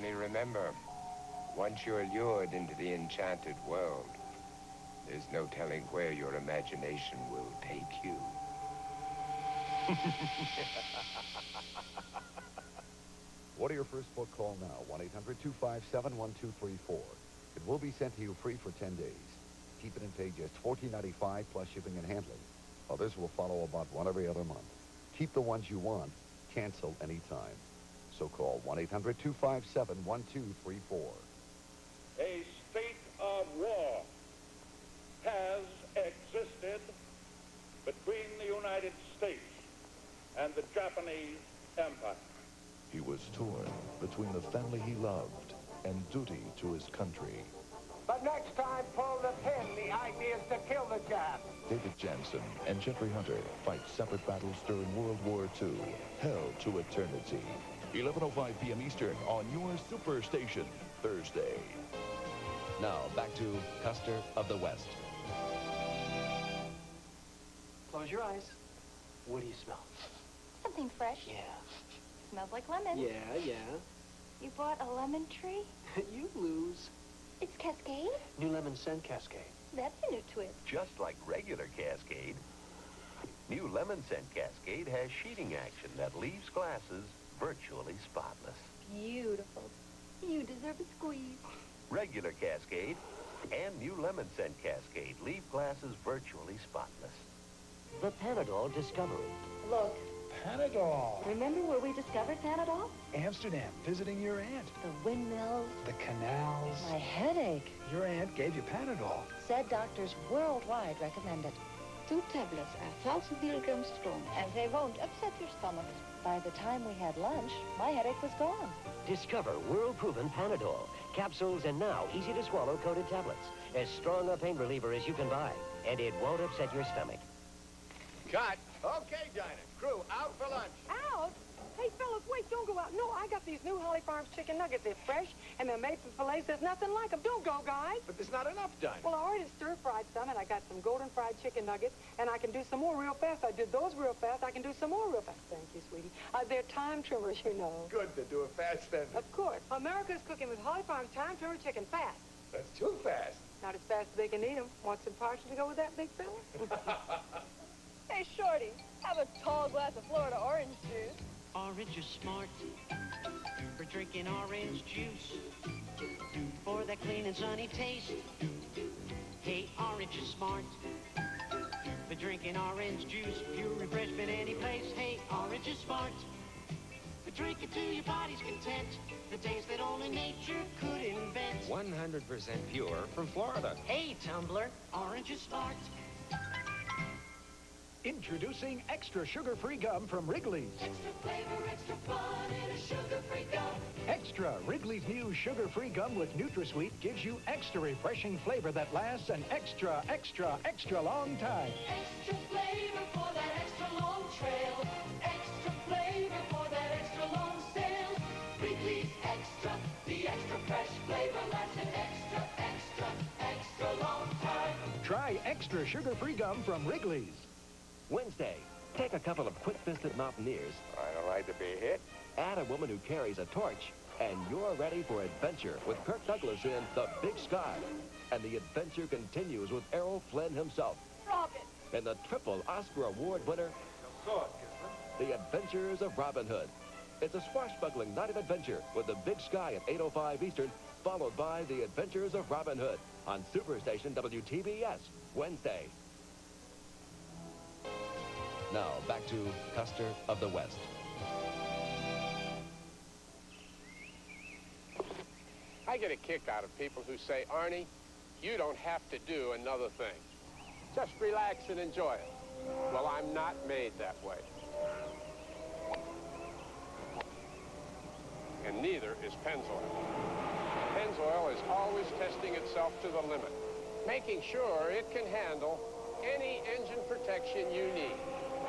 Only remember, once you're lured into the enchanted world, there's no telling where your imagination will take you. Order your first book, call now, 1-800-257-1234. It will be sent to you free for 10 days. Keep it and pay just $14.95 plus shipping and handling. Others will follow about one every other month. Keep the ones you want. Cancel anytime. So call 1-800-257-1234. A state of war has existed between the United States and the Japanese Empire. He was torn between the family he loved and duty to his country. But next time, pull the pin. The idea is to kill the Jap. David Jansen and Jeffrey Hunter fight separate battles during World War II. Hell to Eternity. 11:05 p.m. Eastern on your Superstation, Thursday. Now, back to Custer of the West. Close your eyes. What do you smell? Something fresh. Yeah. Smells like lemon. Yeah. You bought a lemon tree? You lose. It's Cascade? New lemon scent Cascade. That's a new twist. Just like regular Cascade, new Lemon Scent Cascade has sheeting action that leaves glasses virtually spotless. Beautiful. You deserve a squeeze. Regular Cascade and new Lemon Scent Cascade leave glasses virtually spotless. The Panadol Discovery. Look. Panadol. Remember where we discovered Panadol? Amsterdam, visiting your aunt. The windmills. The canals. My headache. Your aunt gave you Panadol. Said doctors worldwide recommend it. 2 tablets are 1,000 milligrams strong, and they won't upset your stomach. By the time we had lunch, my headache was gone. Discover world-proven Panadol. Capsules and now easy-to-swallow coated tablets. As strong a pain reliever as you can buy. And it won't upset your stomach. Cut. Okay, Dinah. Crew, out for lunch. Out? Hey, fellas, wait, don't go out. No, I got these new Holly Farms chicken nuggets. They're fresh, and they're made from fillets. There's nothing like them. Don't go, guys. But there's not enough, Dinah. Well, I already stir-fried some, and I got some golden fried chicken nuggets, and I can do some more real fast. I did those real fast. I can do some more real fast. Thank you, sweetie. They're time trimmers, you know. Good to do it fast, then. Of course. America's cooking with Holly Farms time trimmer chicken fast. That's too fast. Not as fast as they can eat them. Want some partial to go with that, big fella? Hey, Shorty, have a tall glass of Florida orange juice. Orange is smart for drinking orange juice, for that clean and sunny taste. Hey, orange is smart for drinking orange juice, pure refreshment any place. Hey, orange is smart for drinking to your body's content, the taste that only nature could invent. 100% pure from Florida. Hey, Tumbler, orange is smart. Introducing extra sugar-free gum from Wrigley's. Extra flavor, extra fun in a sugar-free gum. Extra Wrigley's new sugar-free gum with NutraSweet gives you extra refreshing flavor that lasts an extra, extra, extra long time. Extra flavor for that extra long trail. Extra flavor for that extra long sail. Wrigley's Extra, the extra fresh flavor lasts an extra, extra, extra long time. Try extra sugar-free gum from Wrigley's. Wednesday, take a couple of quick-fisted mountaineers. I don't like to be hit. Add a woman who carries a torch, and you're ready for adventure with Kirk Douglas in The Big Sky. And the adventure continues with Errol Flynn himself. Robin. And the triple Oscar Award winner, The Adventures of Robin Hood. It's a swashbuckling night of adventure with The Big Sky at 8:05 Eastern, followed by The Adventures of Robin Hood on Superstation WTBS, Wednesday. Now, back to Custer of the West. I get a kick out of people who say, Arnie, you don't have to do another thing. Just relax and enjoy it. Well, I'm not made that way. And neither is Pennzoil. Pennzoil is always testing itself to the limit, making sure it can handle any engine protection you need.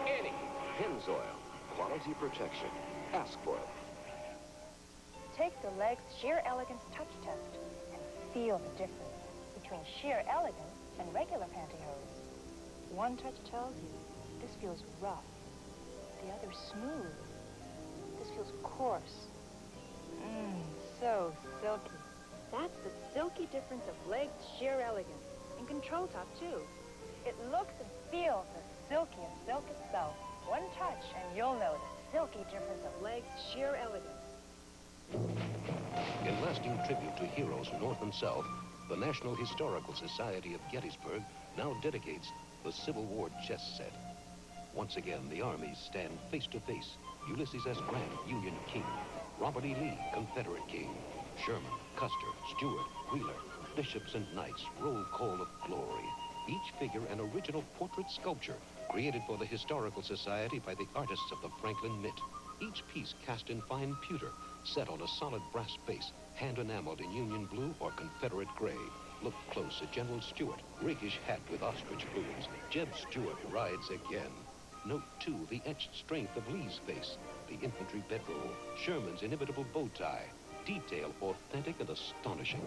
Any. Pennzoil. Quality protection. Ask for it. Take the Legs Sheer Elegance Touch Test and feel the difference between sheer elegance and regular pantyhose. One touch tells you this feels rough, the other smooth. This feels coarse. so silky. That's the silky difference of legged sheer elegance. And control top, too. It looks and feels as silky as silk itself. One touch, and you'll know the silky difference of legged sheer elegance. In lasting tribute to heroes North and South, the National Historical Society of Gettysburg now dedicates the Civil War chess set. Once again, the armies stand face to face. Ulysses S. Grant, Union King. Robert E. Lee, Confederate King. Sherman, Custer, Stuart, Wheeler. Bishops and knights, roll call of glory. Each figure an original portrait sculpture created for the Historical Society by the artists of the Franklin Mint. Each piece cast in fine pewter, set on a solid brass base, hand enameled in Union blue or Confederate gray. Look close at General Stuart, rakish hat with ostrich plumes. Jeb Stuart rides again. Note, too, the etched strength of Lee's face, the infantry bedroll, Sherman's inimitable bow tie. Detail authentic and astonishing.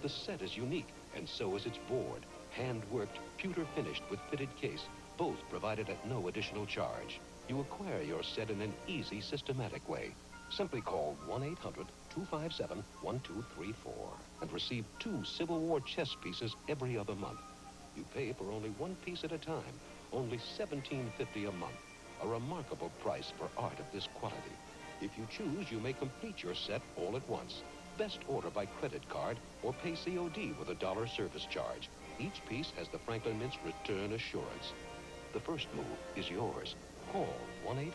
The set is unique, and so is its board. Hand-worked, pewter-finished with fitted case, both provided at no additional charge. You acquire your set in an easy, systematic way. Simply call 1-800-257-1234 and receive 2 Civil War chess pieces every other month. You pay for only 1 piece at a time, only $17.50 a month. A remarkable price for art of this quality. If you choose, you may complete your set all at once. Best order by credit card or pay COD with a $1 service charge. Each piece has the Franklin Mint's return assurance. The first move is yours. Call 1-800-257-1234.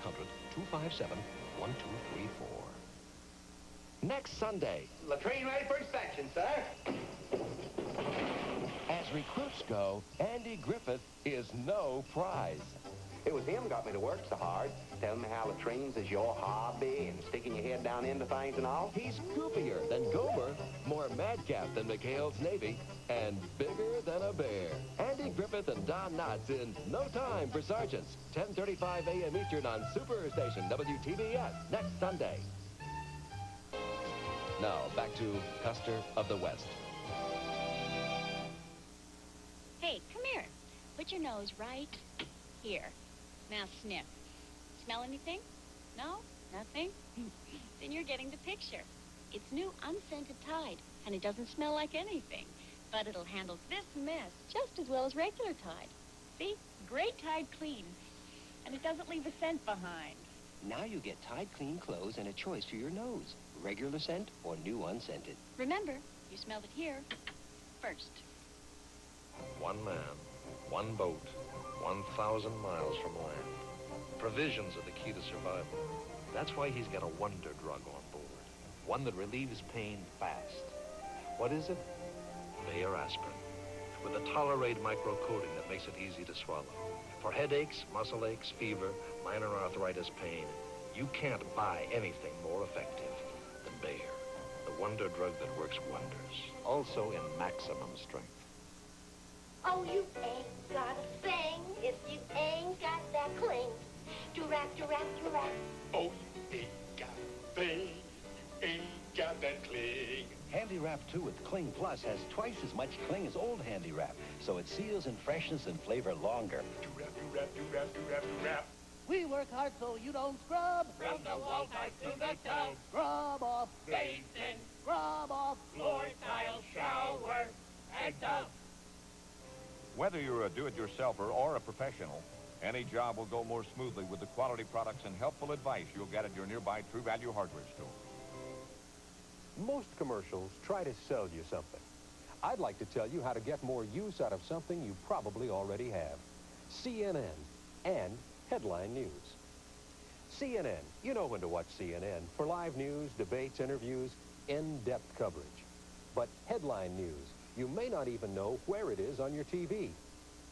Next Sunday. Latrine ready for inspection, sir. As recruits go, Andy Griffith is no prize. It was him got me to work so hard, telling me how latrines is your hobby and sticking your head down into things and all. He's goofier than Gomer, more madcap than McHale's Navy, and bigger than a bear. Andy Griffith and Don Knotts in No Time for Sergeants, 10:35 a.m. Eastern on Superstation WTBS next Sunday. Now, back to Custer of the West. Hey, come here. Put your nose right here. Now sniff. Smell anything? No? Nothing? Then you're getting the picture. It's new unscented Tide, and it doesn't smell like anything. But it'll handle this mess just as well as regular Tide. See? Great Tide Clean. And it doesn't leave a scent behind. Now you get Tide Clean clothes and a choice for your nose. Regular scent or new unscented. Remember, you smelled it here first. One man, one boat, 1,000 miles from land. Provisions are the key to survival. That's why he's got a wonder drug on board. One that relieves pain fast. What is it? Bayer aspirin. With a Tolerate micro-coating that makes it easy to swallow. For headaches, muscle aches, fever, minor arthritis pain, you can't buy anything more effective than Bayer. The wonder drug that works wonders. Also in maximum strength. Oh, you ain't got a thing if you ain't got that cling. Do-rap, do-rap, do-rap. Oh, you ain't got a thing, you ain't got that cling. Handy Wrap 2 with Cling Plus has twice as much cling as old Handy Wrap, so it seals in freshness and flavor longer. Do-rap, do-rap, do-rap, do-rap, do-rap. We work hard so you don't scrub. From the wall tight to the tub. Scrub off. Basin. Scrub off. Floor tile, shower, and tub. Whether you're a do-it-yourselfer or a professional, any job will go more smoothly with the quality products and helpful advice you'll get at your nearby True Value hardware store. Most commercials try to sell you something. I'd like to tell you how to get more use out of something you probably already have. CNN and headline news. CNN, you know when to watch CNN for live news, debates, interviews, in-depth coverage. But headline news, you may not even know where it is on your TV.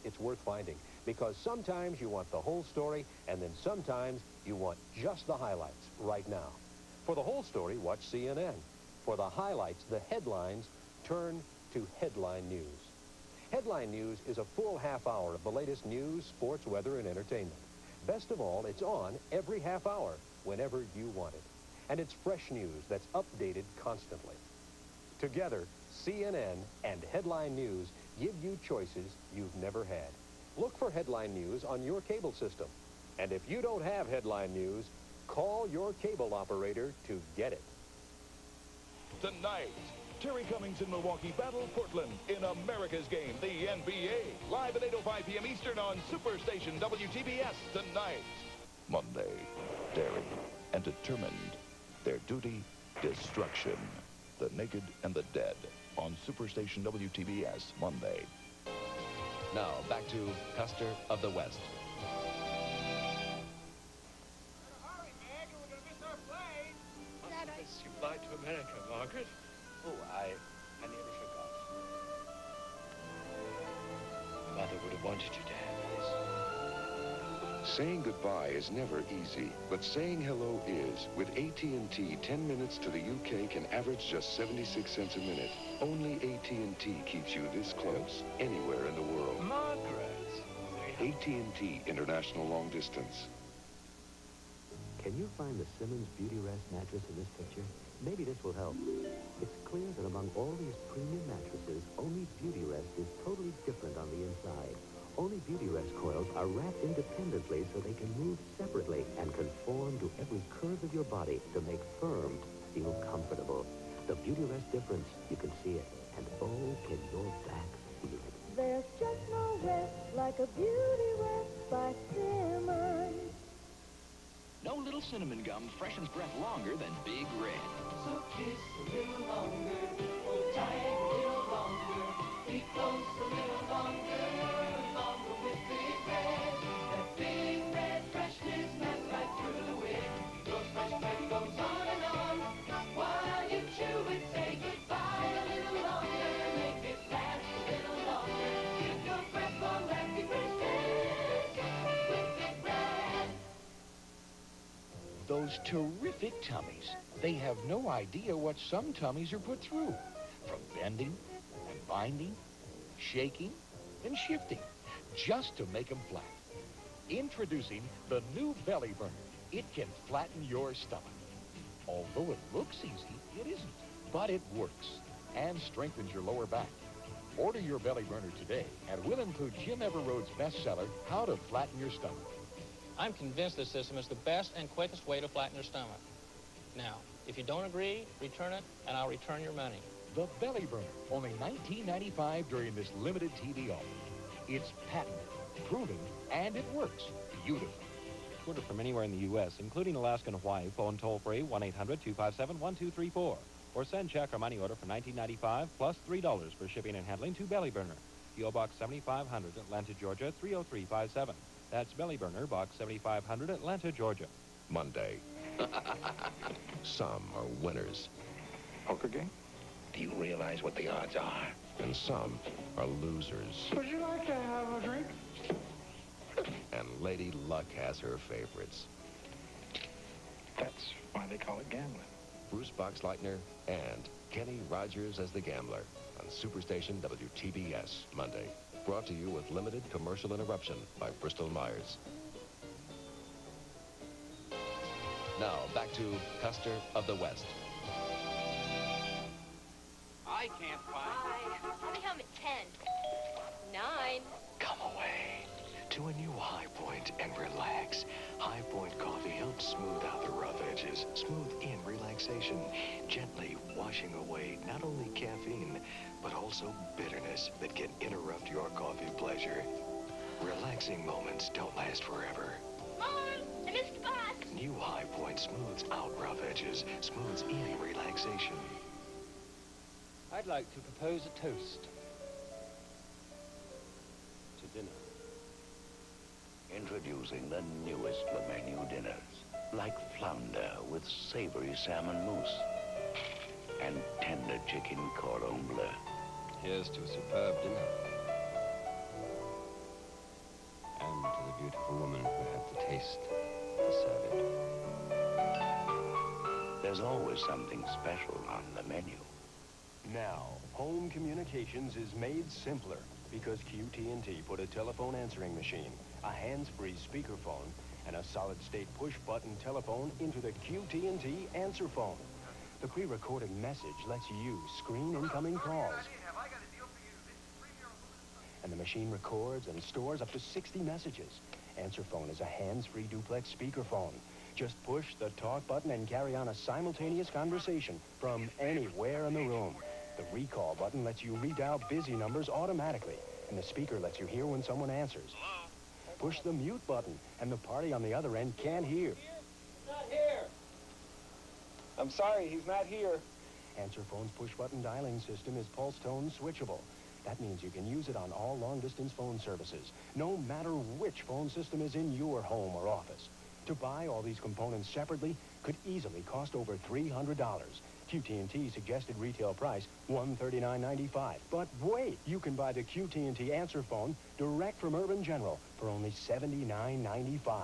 It's worth finding because sometimes you want the whole story and then sometimes you want just the highlights right now. For the whole story, watch CNN. For the highlights, the headlines, turn to headline news. Headline news is a full half hour of the latest news, sports, weather, and entertainment. Best of all, it's on every half hour, whenever you want it. And it's fresh news that's updated constantly. Together, CNN and headline news give you choices you've never had. Look for headline news on your cable system. And if you don't have headline news, call your cable operator to get it. tonight. Terry Cummings in Milwaukee battle Portland in America's game, the NBA. Live at 8:05 p.m. Eastern on Superstation WTBS tonight. Monday, daring and determined. Their duty, destruction. The Naked and the Dead on Superstation WTBS Monday. Now, back to Custer of the West. Dad, I said goodbye to America, Margaret. Oh, I nearly forgot. Mother would have wanted you to have this. Saying goodbye is never easy, but saying hello is. With AT&T, 10 minutes to the UK can average just 76 cents a minute. Only AT&T keeps you this close, anywhere in the world. Margaret! AT&T International Long Distance. Can you find the Simmons Beauty Rest mattress in this picture? Maybe this will help. It's clear that among all these premium mattresses, only Beauty Rest is totally different on the inside. Only Beauty Rest coils are wrapped independently so they can move separately and conform to every curve of your body to make firm feel comfortable. The Beauty Rest difference, you can see it. And oh, can your back feel it. There's just no rest like a beauty rest by Simmons. No little cinnamon gum freshens breath longer than Big Red. So kiss a little longer, hold tight a little longer, be close a little longer, longer with Big Red. That Big Red freshness smells right through it. Your fresh breath goes on and on. While you chew it, say goodbye a little longer, make it last a little longer. Give your breath long-lasting freshness with Big Red. Those terrific tummies. They have no idea what some tummies are put through. From bending and binding, shaking and shifting, just to make them flat. Introducing the new Belly Burner. It can flatten your stomach. Although it looks easy, it isn't. But it works and strengthens your lower back. Order your Belly Burner today, and we'll include Jim Everroad's bestseller, How to Flatten Your Stomach. I'm convinced this system is the best and quickest way to flatten your stomach. Now, if you don't agree, return it, and I'll return your money. The Belly Burner, only $19.95 during this limited TV offer. It's patented, proven, and it works beautifully. Order from anywhere in the U.S., including Alaska and Hawaii. Phone toll-free 1-800-257-1234. Or send check or money order for $19.95 plus $3 for shipping and handling to Belly Burner. P.O. Box 7500, Atlanta, Georgia 30357. That's Belly Burner, Box 7500, Atlanta, Georgia. Monday. Some are winners. Poker game? Do you realize what the odds are? And some are losers. Would you like to have a drink? And Lady Luck has her favorites. That's why they call it gambling. Bruce Boxleitner and Kenny Rogers as the Gambler on Superstation WTBS Monday. Brought to you with limited commercial interruption by Bristol Myers. Now, back to Custer of the West. I can't find... I'll be home at 10. 9. Come away to a new High Point and relax. High Point coffee helps smooth out the rough edges, smooth in relaxation, gently washing away not only caffeine, but also bitterness that can interrupt your coffee pleasure. Relaxing moments don't last forever. Mom, I missed the bus. New High Point smooths out rough edges, smooths in relaxation. I'd like to propose a toast to dinner. Introducing the newest menu dinners, like flounder with savory salmon mousse and tender chicken cordon bleu. Here's to a superb dinner. And to the beautiful woman who had the taste to serve it. There's always something special on the menu. Now, home communications is made simpler because QT&T put a telephone answering machine, a hands-free speakerphone, and a solid-state push-button telephone into the QT&T answer phone. The pre-recorded message lets you screen incoming calls. And the machine records and stores up to 60 messages. Answer phone is a hands-free duplex speakerphone. Just push the talk button and carry on a simultaneous conversation from anywhere in the room. The recall button lets you redial busy numbers automatically, and the speaker lets you hear when someone answers. Hello? Push the mute button, and the party on the other end can't hear. Not here. I'm sorry, he's not here. Answer Phone's push-button dialing system is pulse tone switchable. That means you can use it on all long-distance phone services, no matter which phone system is in your home or office. To buy all these components separately could easily cost over $300. QT&T suggested retail price $139.95. But wait, you can buy the QT&T Answer Phone direct from Urban General for only $79.95.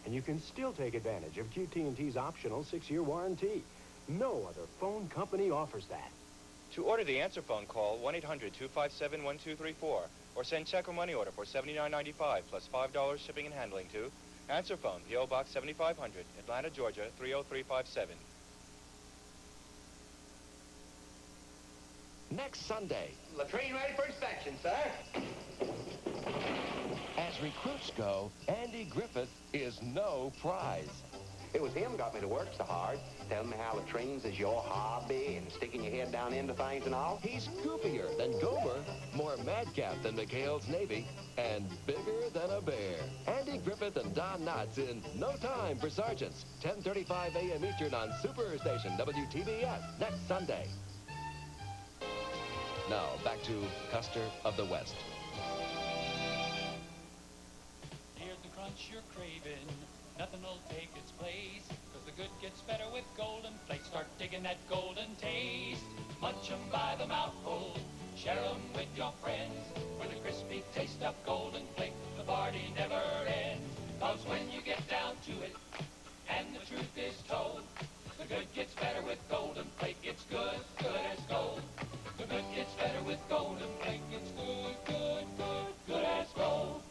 And you can still take advantage of QT&T's optional 6-year warranty. No other phone company offers that. To order the Answer Phone, call 1-800-257-1234 or send check or money order for $79.95 plus $5 shipping and handling to Answer Phone, P.O. Box 7500, Atlanta, Georgia 30357. Next Sunday. Latrine ready for inspection, sir. As recruits go, Andy Griffith is no prize. It was him got me to work so hard, telling me how latrines is your hobby and sticking your head down into things and all. He's goofier than Gomer, more madcap than McHale's Navy, and bigger than a bear. Andy Griffith and Don Knotts in No Time for Sergeants, 10:35 a.m. Eastern on Superstation WTBS next Sunday. Now, back to Custer of the West. Here's the crunch you're craving. Nothing'll take its place, 'cause the good gets better with Golden Flakes. Start digging that golden taste. Munch 'em by the mouthful. Share 'em with your friends. With a crispy taste of Golden Flake, the party never ends. 'Cause when you get down to it, and the truth is told, the good gets better with Golden Flake. It's good, good as gold. The good gets better with Golden Flake. It's good, good, good, good as gold.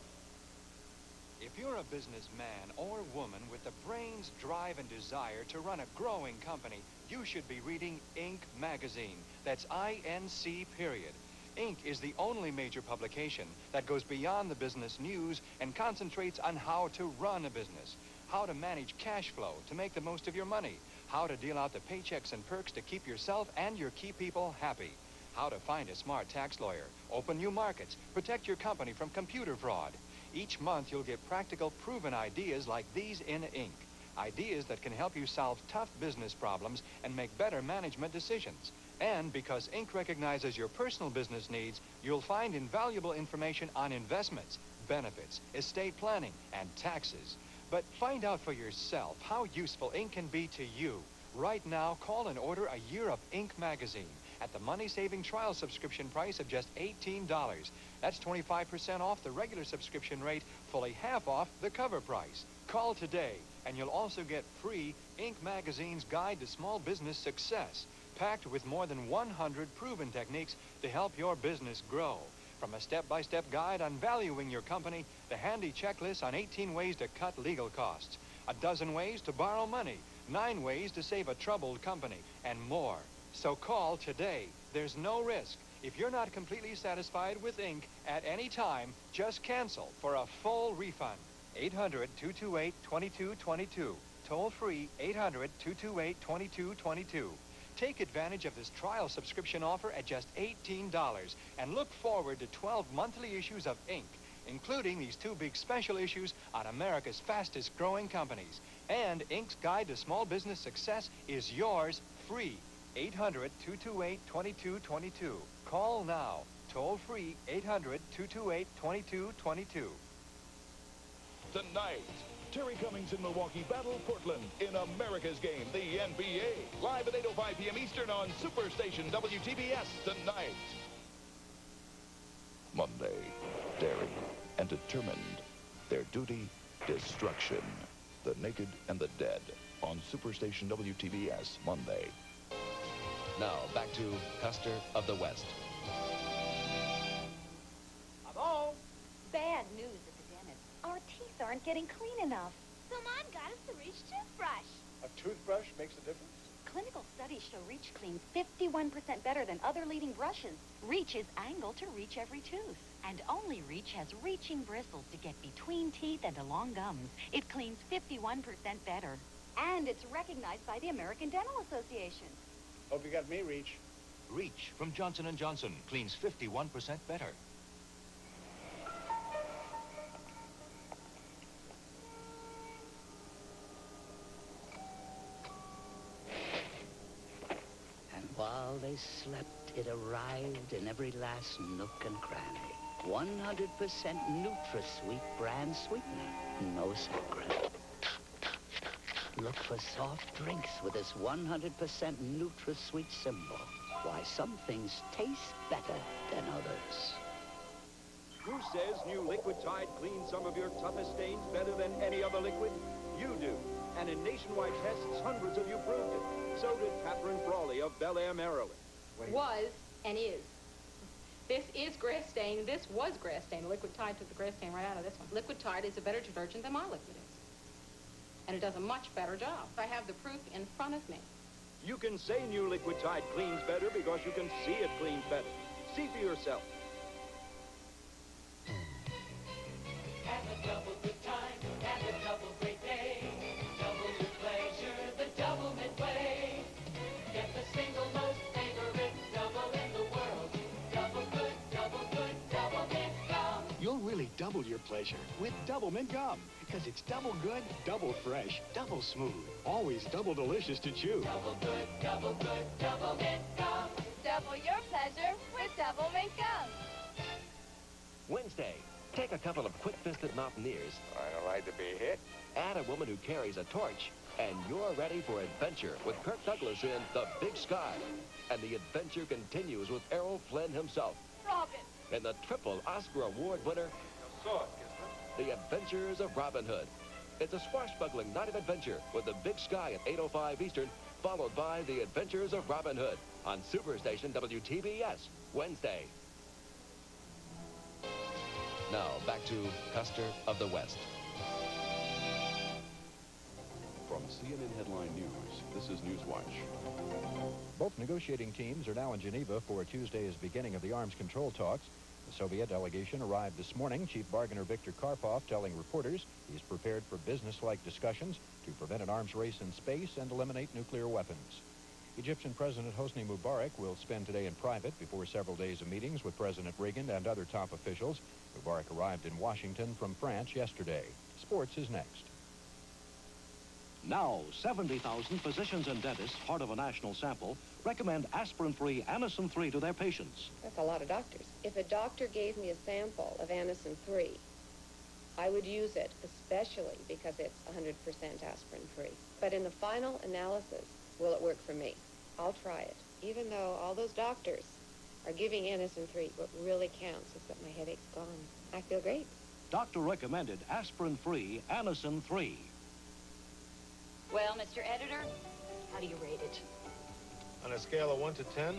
If you're a businessman or woman with the brains, drive, and desire to run a growing company, you should be reading Inc. magazine. That's I-N-C, period. Inc. is the only major publication that goes beyond the business news and concentrates on how to run a business, how to manage cash flow to make the most of your money, how to deal out the paychecks and perks to keep yourself and your key people happy, how to find a smart tax lawyer, open new markets, protect your company from computer fraud. Each month, you'll get practical, proven ideas like these in Inc. Ideas that can help you solve tough business problems and make better management decisions. And because Inc. recognizes your personal business needs, you'll find invaluable information on investments, benefits, estate planning, and taxes. But find out for yourself how useful Inc. can be to you. Right now, call and order a year of Inc. magazine at the money-saving trial subscription price of just $18. That's 25% off the regular subscription rate, fully half off the cover price. Call today, and you'll also get free Inc. Magazine's Guide to Small Business Success, packed with more than 100 proven techniques to help your business grow. From a step-by-step guide on valuing your company, the handy checklist on 18 ways to cut legal costs, a dozen ways to borrow money, 9 ways to save a troubled company, and more. So call today. There's no risk. If you're not completely satisfied with Inc. at any time, just cancel for a full refund. 800-228-2222. Toll free 800-228-2222. Take advantage of this trial subscription offer at just $18 and look forward to 12 monthly issues of Inc., including these 2 big special issues on America's fastest growing companies. And Inc.'s Guide to Small Business Success is yours free. 800-228-2222. Call now. Toll free 800-228-2222. Tonight, Terry Cummings in Milwaukee battle Portland in America's game, the NBA. Live at 8:05 p.m. Eastern on Superstation WTBS tonight. Monday, daring and determined. Their duty, destruction. The Naked and the Dead on Superstation WTBS Monday. Now, back to Custer of the West. I'm home. Bad news at the dentist. Our teeth aren't getting clean enough. So Mom got us the Reach toothbrush. A toothbrush makes a difference? Clinical studies show Reach cleans 51% better than other leading brushes. Reach is angled to reach every tooth. And only Reach has reaching bristles to get between teeth and along gums. It cleans 51% better. And it's recognized by the American Dental Association. Hope you got me, Reach. Reach from Johnson & Johnson cleans 51% better. And while they slept, it arrived in every last nook and cranny. 100% NutraSweet brand sweetener. No secret. Look for soft drinks with this 100% NutraSweet symbol. Why some things taste better than others. Who says new Liquid Tide cleans some of your toughest stains better than any other liquid? You do. And in nationwide tests, hundreds of you proved it. So did Catherine Frawley of Bel Air, Maryland. Was and is. This is grass stain. This was grass stain. Liquid Tide took the grass stain right out of this one. Liquid Tide is a better detergent than my liquid is. And it does a much better job. I have the proof in front of me. You can say new Liquid Tide cleans better because you can see it cleans better. See for yourself. Have a double good time, have a double great day. Double your pleasure, the double mint way. Get the single most favorite double in the world. Double good, double mint gum. You'll really double your pleasure with Double Mint Gum. Because it's double good, double fresh, double smooth. Always double delicious to chew. Double good, double mint gum. Double your pleasure with Double Mint Gum. Wednesday, take a couple of quick-fisted mountaineers. I don't like to be hit. Add a woman who carries a torch, and you're ready for adventure with Kirk Douglas in The Big Sky. And the adventure continues with Errol Flynn himself. Robin. And the triple Oscar Award winner, The Adventures of Robin Hood. It's a swashbuckling night of adventure with The Big Sky at 8:05 Eastern, followed by The Adventures of Robin Hood on Superstation WTBS, Wednesday. Now, back to Custer of the West. From CNN Headline News, this is Newswatch. Both negotiating teams are now in Geneva for Tuesday's beginning of the arms control talks. The Soviet delegation arrived this morning, Chief Bargainer Viktor Karpov telling reporters he's prepared for business-like discussions to prevent an arms race in space and eliminate nuclear weapons. Egyptian President Hosni Mubarak will spend today in private before several days of meetings with President Reagan and other top officials. Mubarak arrived in Washington from France yesterday. Sports is next. Now, 70,000 physicians and dentists, part of a national sample, recommend aspirin-free Anacin 3 to their patients. That's a lot of doctors. If a doctor gave me a sample of Anacin 3, I would use it, especially because it's 100% aspirin-free. But in the final analysis, will it work for me? I'll try it. Even though all those doctors are giving Anacin 3, what really counts is that my headache's gone. I feel great. Doctor recommended aspirin-free Anacin 3. Well, Mr. Editor, how do you rate it? On a scale of 1 to 10?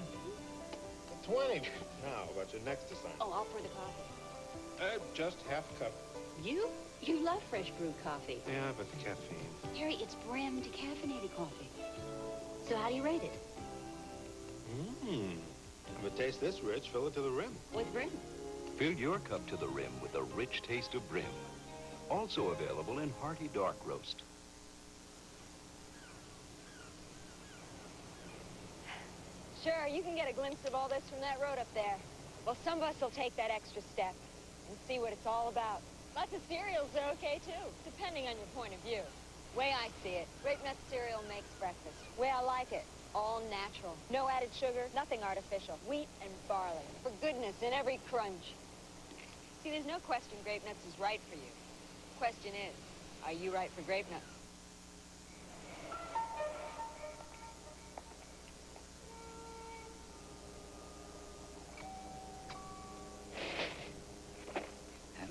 20. Now, about your next assignment. Oh, I'll pour the coffee. Just half a cup. You? You love fresh brewed coffee. Yeah, but the caffeine. Terry, it's brim decaffeinated coffee. So how do you rate it? If it tastes this rich, fill it to the rim. With brim. Fill your cup to the rim with the rich taste of brim. Also available in hearty dark roast. Sure, you can get a glimpse of all this from that road up there. Well, some of us will take that extra step and see what it's all about. Lots of cereals are okay, too, depending on your point of view. Way I see it, Grape Nut cereal makes breakfast. Way I like it, all natural. No added sugar, nothing artificial. Wheat and barley. For goodness, in every crunch. See, there's no question Grape Nuts is right for you. Question is, are you right for Grape Nuts?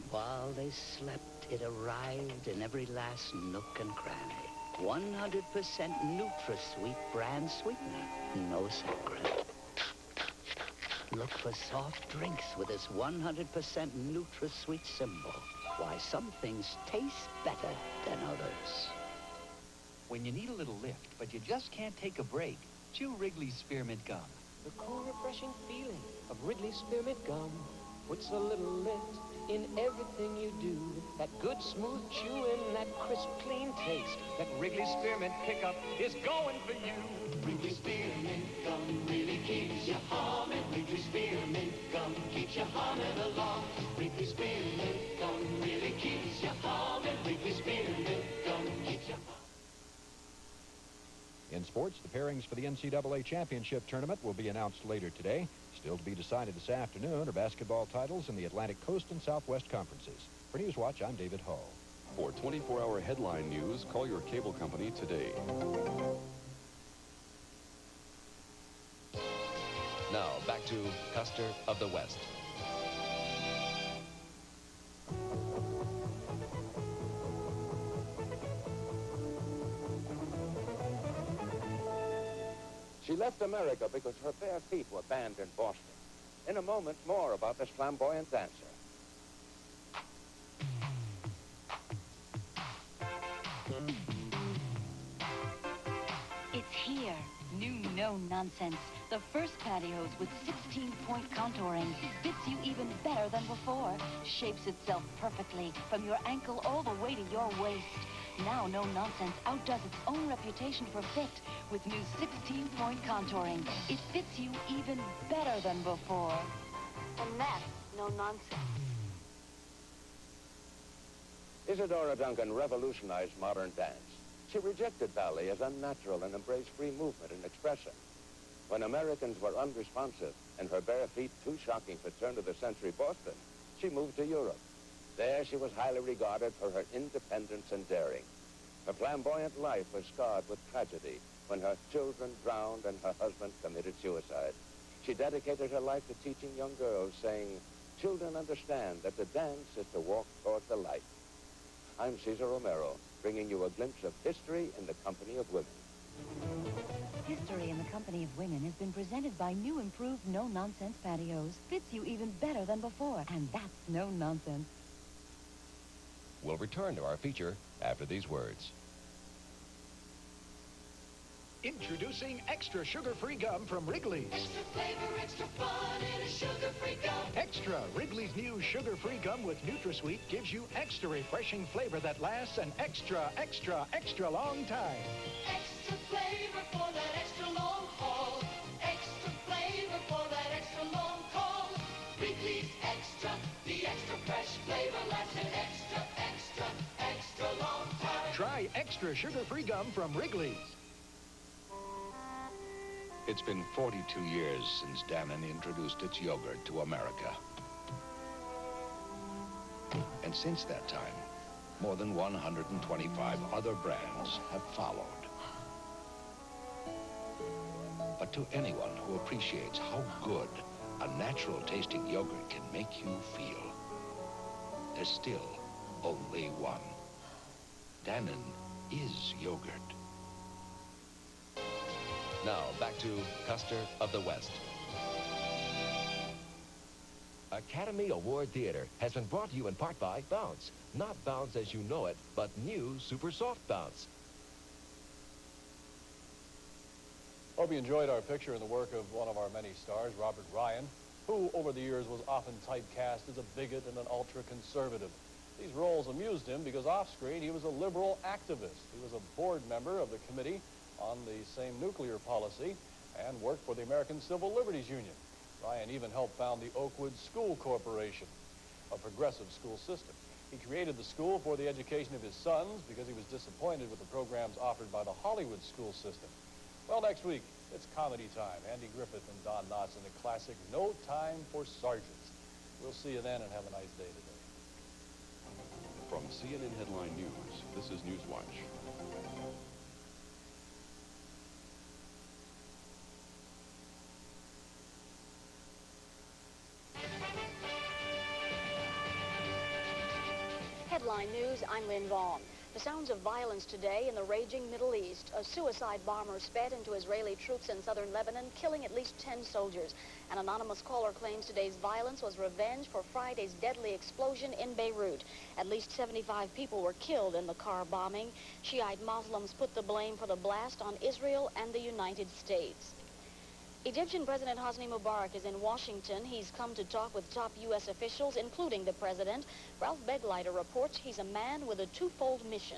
While they slept, it arrived in every last nook and cranny. 100% NutraSweet brand sweetener. No secret. Look for soft drinks with this 100% NutraSweet symbol. Why some things taste better than others. When you need a little lift, but you just can't take a break, chew Wrigley's Spearmint Gum. The cool, refreshing feeling of Wrigley's Spearmint Gum puts a little lift in everything you do. That good, smooth chewing, that crisp, clean taste, that Wrigley Spearmint pickup is going for you. Wrigley Spearmint Gum really keeps you humming. Wrigley Spearmint Gum keeps you humming along. Wrigley Spearmint Gum really keeps you humming. Wrigley Spearmint Gum keeps you humming. In sports, the pairings for the NCAA championship tournament will be announced later today. Still to be decided this afternoon are basketball titles in the Atlantic Coast and Southwest conferences. For Newswatch, I'm David Hull. For 24-hour headline news, call your cable company today. Now, back to Custer of the West. She left America because her bare feet were banned in Boston. In a moment, more about this flamboyant dancer. It's here. New no-nonsense. The first pantyhose with 16-point contouring fits you even better than before. Shapes itself perfectly from your ankle all the way to your waist. Now No Nonsense outdoes its own reputation for fit with new 16-point contouring. It fits you even better than before. And that's no nonsense. Isadora Duncan revolutionized modern dance. She rejected ballet as unnatural and embraced free movement and expression. When Americans were unresponsive and her bare feet too shocking for turn-of-the-century Boston, she moved to Europe. There she was highly regarded for her independence and daring. Her flamboyant life was scarred with tragedy when her children drowned and her husband committed suicide. She dedicated her life to teaching young girls, saying, "Children understand that to dance is to walk toward the light." I'm Cesar Romero, bringing you a glimpse of history in the company of women. History in the Company of Women has been presented by new improved no-nonsense pantyhose. Fits you even better than before, and that's no nonsense. We'll return to our feature after these words. Introducing extra sugar-free gum from Wrigley's. Extra flavor, extra fun in a sugar-free gum. Extra. Wrigley's new sugar-free gum with NutraSweet gives you extra refreshing flavor that lasts an extra, extra, extra long time. Extra flavor for that extra long haul. Extra flavor for that extra long call. Wrigley's Extra, the extra fresh flavor lasts an extra, extra, extra long time. Try extra sugar-free gum from Wrigley's. It's been 42 years since Dannon introduced its yogurt to America. And since that time, more than 125 other brands have followed. But to anyone who appreciates how good a natural-tasting yogurt can make you feel, there's still only one. Dannon is yogurt. Now, back to Custer of the West. Academy Award Theater has been brought to you in part by Bounce. Not Bounce as you know it, but new Super Soft Bounce. Hope you enjoyed our picture in the work of one of our many stars, Robert Ryan, who over the years was often typecast as a bigot and an ultra-conservative. These roles amused him because off-screen he was a liberal activist. He was a board member of the committee on the same nuclear policy and worked for the American Civil Liberties Union. Ryan even helped found the Oakwood School Corporation, a progressive school system. He created the school for the education of his sons because he was disappointed with the programs offered by the Hollywood school system. Well, next week, it's comedy time. Andy Griffith and Don Knotts in the classic No Time for Sergeants. We'll see you then and have a nice day today. From CNN Headline News, this is Newswatch. Headline News, I'm Lynn Vaughn. The sounds of violence today in the raging Middle East. A suicide bomber sped into Israeli troops in southern Lebanon, killing at least 10 soldiers. An anonymous caller claims today's violence was revenge for Friday's deadly explosion in Beirut. At least 75 people were killed in the car bombing. Shiite Muslims put the blame for the blast on Israel and the United States. Egyptian President Hosni Mubarak is in Washington. He's come to talk with top U.S. officials, including the president. Ralph Begleiter reports he's a man with a twofold mission.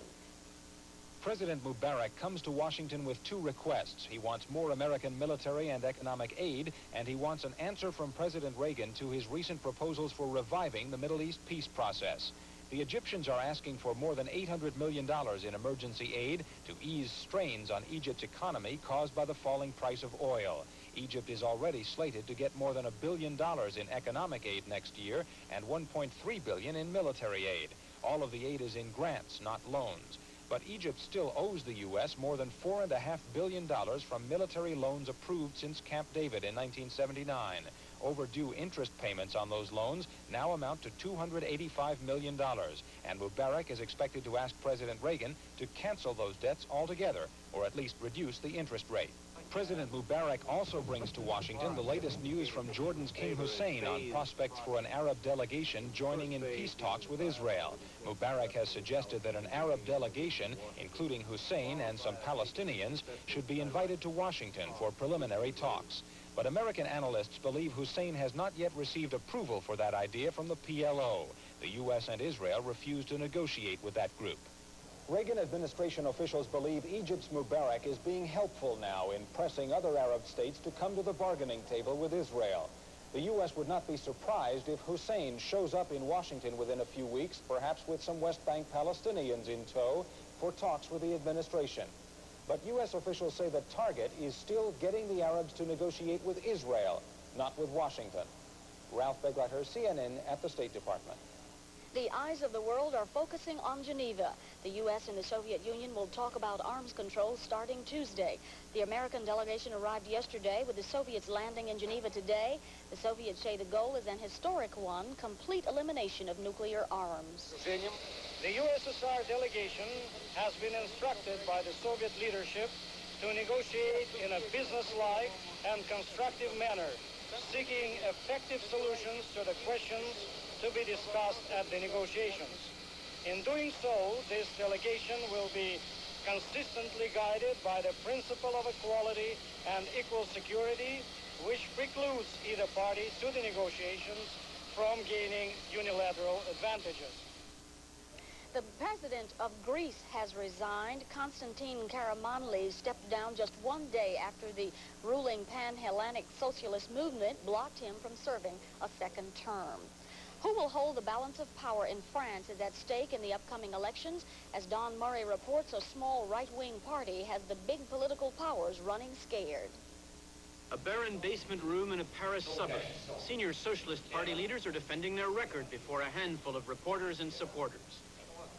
President Mubarak comes to Washington with two requests. He wants more American military and economic aid, and he wants an answer from President Reagan to his recent proposals for reviving the Middle East peace process. The Egyptians are asking for more than $800 million in emergency aid to ease strains on Egypt's economy caused by the falling price of oil. Egypt is already slated to get more than $1 billion in economic aid next year and $1.3 billion in military aid. All of the aid is in grants, not loans. But Egypt still owes the U.S. more than $4.5 billion from military loans approved since Camp David in 1979. Overdue interest payments on those loans now amount to $285 million, and Mubarak is expected to ask President Reagan to cancel those debts altogether, or at least reduce the interest rate. President Mubarak also brings to Washington the latest news from Jordan's King Hussein on prospects for an Arab delegation joining in peace talks with Israel. Mubarak has suggested that an Arab delegation, including Hussein and some Palestinians, should be invited to Washington for preliminary talks. But American analysts believe Hussein has not yet received approval for that idea from the PLO. The U.S. and Israel refuse to negotiate with that group. Reagan administration officials believe Egypt's Mubarak is being helpful now in pressing other Arab states to come to the bargaining table with Israel. The U.S. would not be surprised if Hussein shows up in Washington within a few weeks, perhaps with some West Bank Palestinians in tow, for talks with the administration. But U.S. officials say the target is still getting the Arabs to negotiate with Israel, not with Washington. Ralph Begleiter, CNN at the State Department. The eyes of the world are focusing on Geneva. The U.S. and the Soviet Union will talk about arms control starting Tuesday. The American delegation arrived yesterday, with the Soviets landing in Geneva today. The Soviets say the goal is an historic one, complete elimination of nuclear arms. The USSR delegation has been instructed by the Soviet leadership to negotiate in a businesslike and constructive manner, seeking effective solutions to the questions to be discussed at the negotiations. In doing so, this delegation will be consistently guided by the principle of equality and equal security, which precludes either party to the negotiations from gaining unilateral advantages. The president of Greece has resigned. Konstantin Karamanlis stepped down just one day after the ruling Pan-Hellenic Socialist movement blocked him from serving a second term. Who will hold the balance of power in France is at stake in the upcoming elections. As Don Murray reports, a small right-wing party has the big political powers running scared. A barren basement room in a Paris suburb. Senior Socialist Party leaders are defending their record before a handful of reporters and supporters.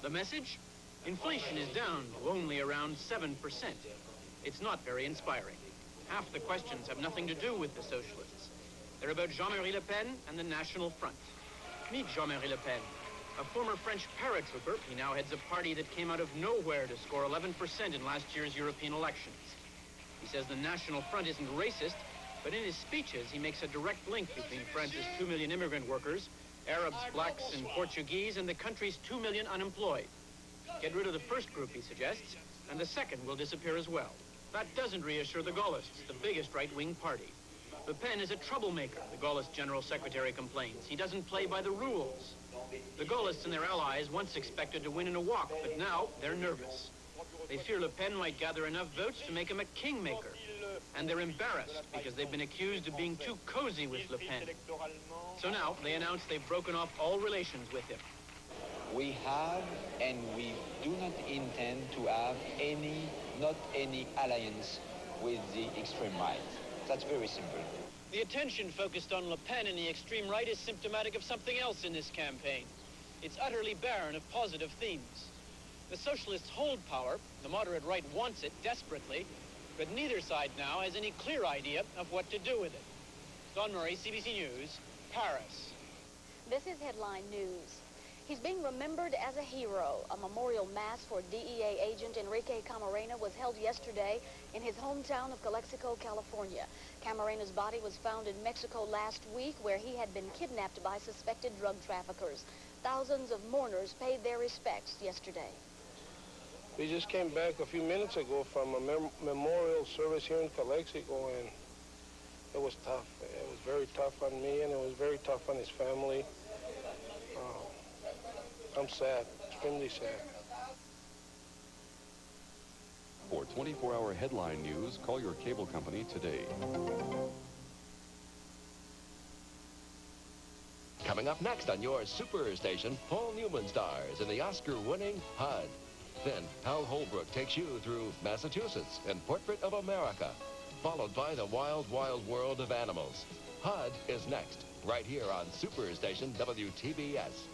The message? Inflation is down to only around 7%. It's not very inspiring. Half the questions have nothing to do with the socialists. They're about Jean-Marie Le Pen and the National Front. Meet Jean-Marie Le Pen, a former French paratrooper. He now heads a party that came out of nowhere to score 11% in last year's European elections. He says the National Front isn't racist, but in his speeches he makes a direct link between France's 2 million immigrant workers, Arabs, blacks, and Portuguese, and the country's 2 million unemployed. Get rid of the first group, he suggests, and the second will disappear as well. That doesn't reassure the Gaullists, the biggest right-wing party. Le Pen is a troublemaker, the Gaullist General Secretary complains. He doesn't play by the rules. The Gaullists and their allies once expected to win in a walk, but now they're nervous. They fear Le Pen might gather enough votes to make him a kingmaker. And they're embarrassed because they've been accused of being too cozy with Le Pen. So now they announce they've broken off all relations with him. We have and we do not intend to have not any alliance with the extreme right. That's very simple. The attention focused on Le Pen and the extreme right is symptomatic of something else in this campaign. It's utterly barren of positive themes. The socialists hold power, the moderate right wants it desperately, but neither side now has any clear idea of what to do with it. Don Murray, CBC News, Paris. This is headline news. He's being remembered as a hero. A memorial mass for DEA agent Enrique Camarena was held yesterday in his hometown of Calexico, California. Camarena's body was found in Mexico last week, where he had been kidnapped by suspected drug traffickers. Thousands of mourners paid their respects yesterday. We just came back a few minutes ago from a memorial service here in Calexico, and it was tough. It was very tough on me, and it was very tough on his family. I'm sad, extremely sad. For 24-hour headline news, call your cable company today. Coming up next on your super station, Paul Newman stars in the Oscar-winning HUD. Then Hal Holbrook takes you through Massachusetts and Portrait of America, followed by the wild, wild world of animals. HUD is next, right here on Superstation WTBS.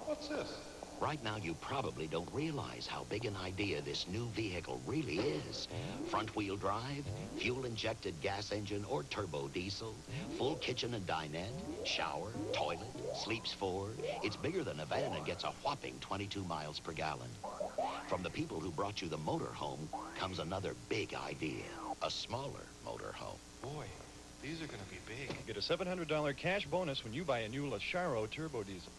What's this? Right now, you probably don't realize how big an idea this new vehicle really is. Front-wheel drive, fuel-injected gas engine or turbo diesel, full kitchen and dinette, shower, toilet, sleeps 4. It's bigger than a van and gets a whopping 22 miles per gallon. From the people who brought you the motorhome comes another big idea, a smaller motorhome. Boy, these are going to be big. Get a $700 cash bonus when you buy a new Lacharo turbo diesel.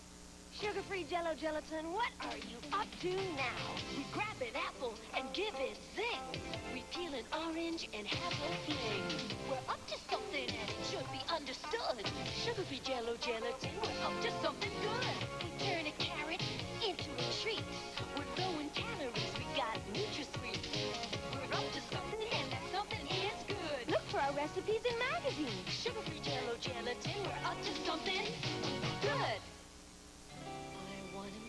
Sugar-free Jello Gelatin, what are you up to now? We grab an apple and give it zing. We peel an orange and have a fling. We're up to something and it should be understood. Sugar-free Jello Gelatin, we're up to something good. We turn a carrot into a treat. We're low in calories, we got NutraSweet. We're up to something and that something is good. Look for our recipes in magazines. Sugar-free Jello Gelatin, we're up to something good.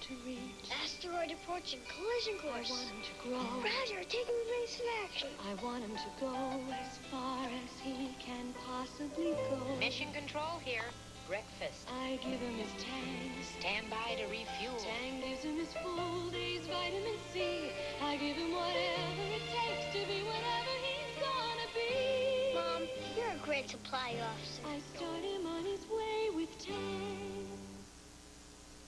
To reach. Asteroid approaching collision course. I want him to grow. Roger, taking evasive action. I want him to go as far as he can possibly go. Mission control here. Breakfast. I give him his tang. Stand by to refuel. Tang gives him his full day's vitamin C. I give him whatever it takes to be whatever he's gonna be. Mom, you're a great supply officer. I start him on his way with tang.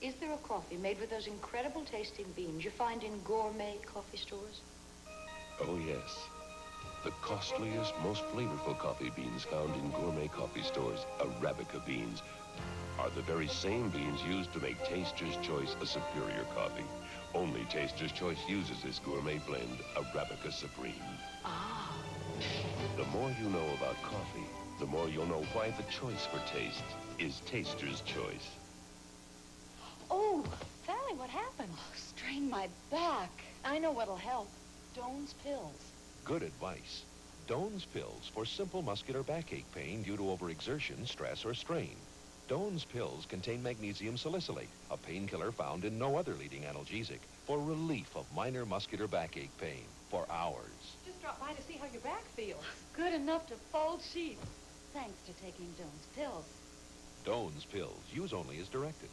Is there a coffee made with those incredible tasting beans you find in gourmet coffee stores? Oh, yes. The costliest, most flavorful coffee beans found in gourmet coffee stores, Arabica beans, are the very same beans used to make Taster's Choice a superior coffee. Only Taster's Choice uses this gourmet blend, Arabica Supreme. Ah. The more you know about coffee, the more you'll know why the choice for taste is Taster's Choice. Oh, Sally, what happened? Oh, strained my back. I know what'll help. Doan's pills. Good advice. Doan's pills for simple muscular backache pain due to overexertion, stress, or strain. Doan's pills contain magnesium salicylate, a painkiller found in no other leading analgesic, for relief of minor muscular backache pain for hours. Just dropped by to see how your back feels. Good enough to fold sheets. Thanks to taking Doan's pills. Doan's pills. Use only as directed.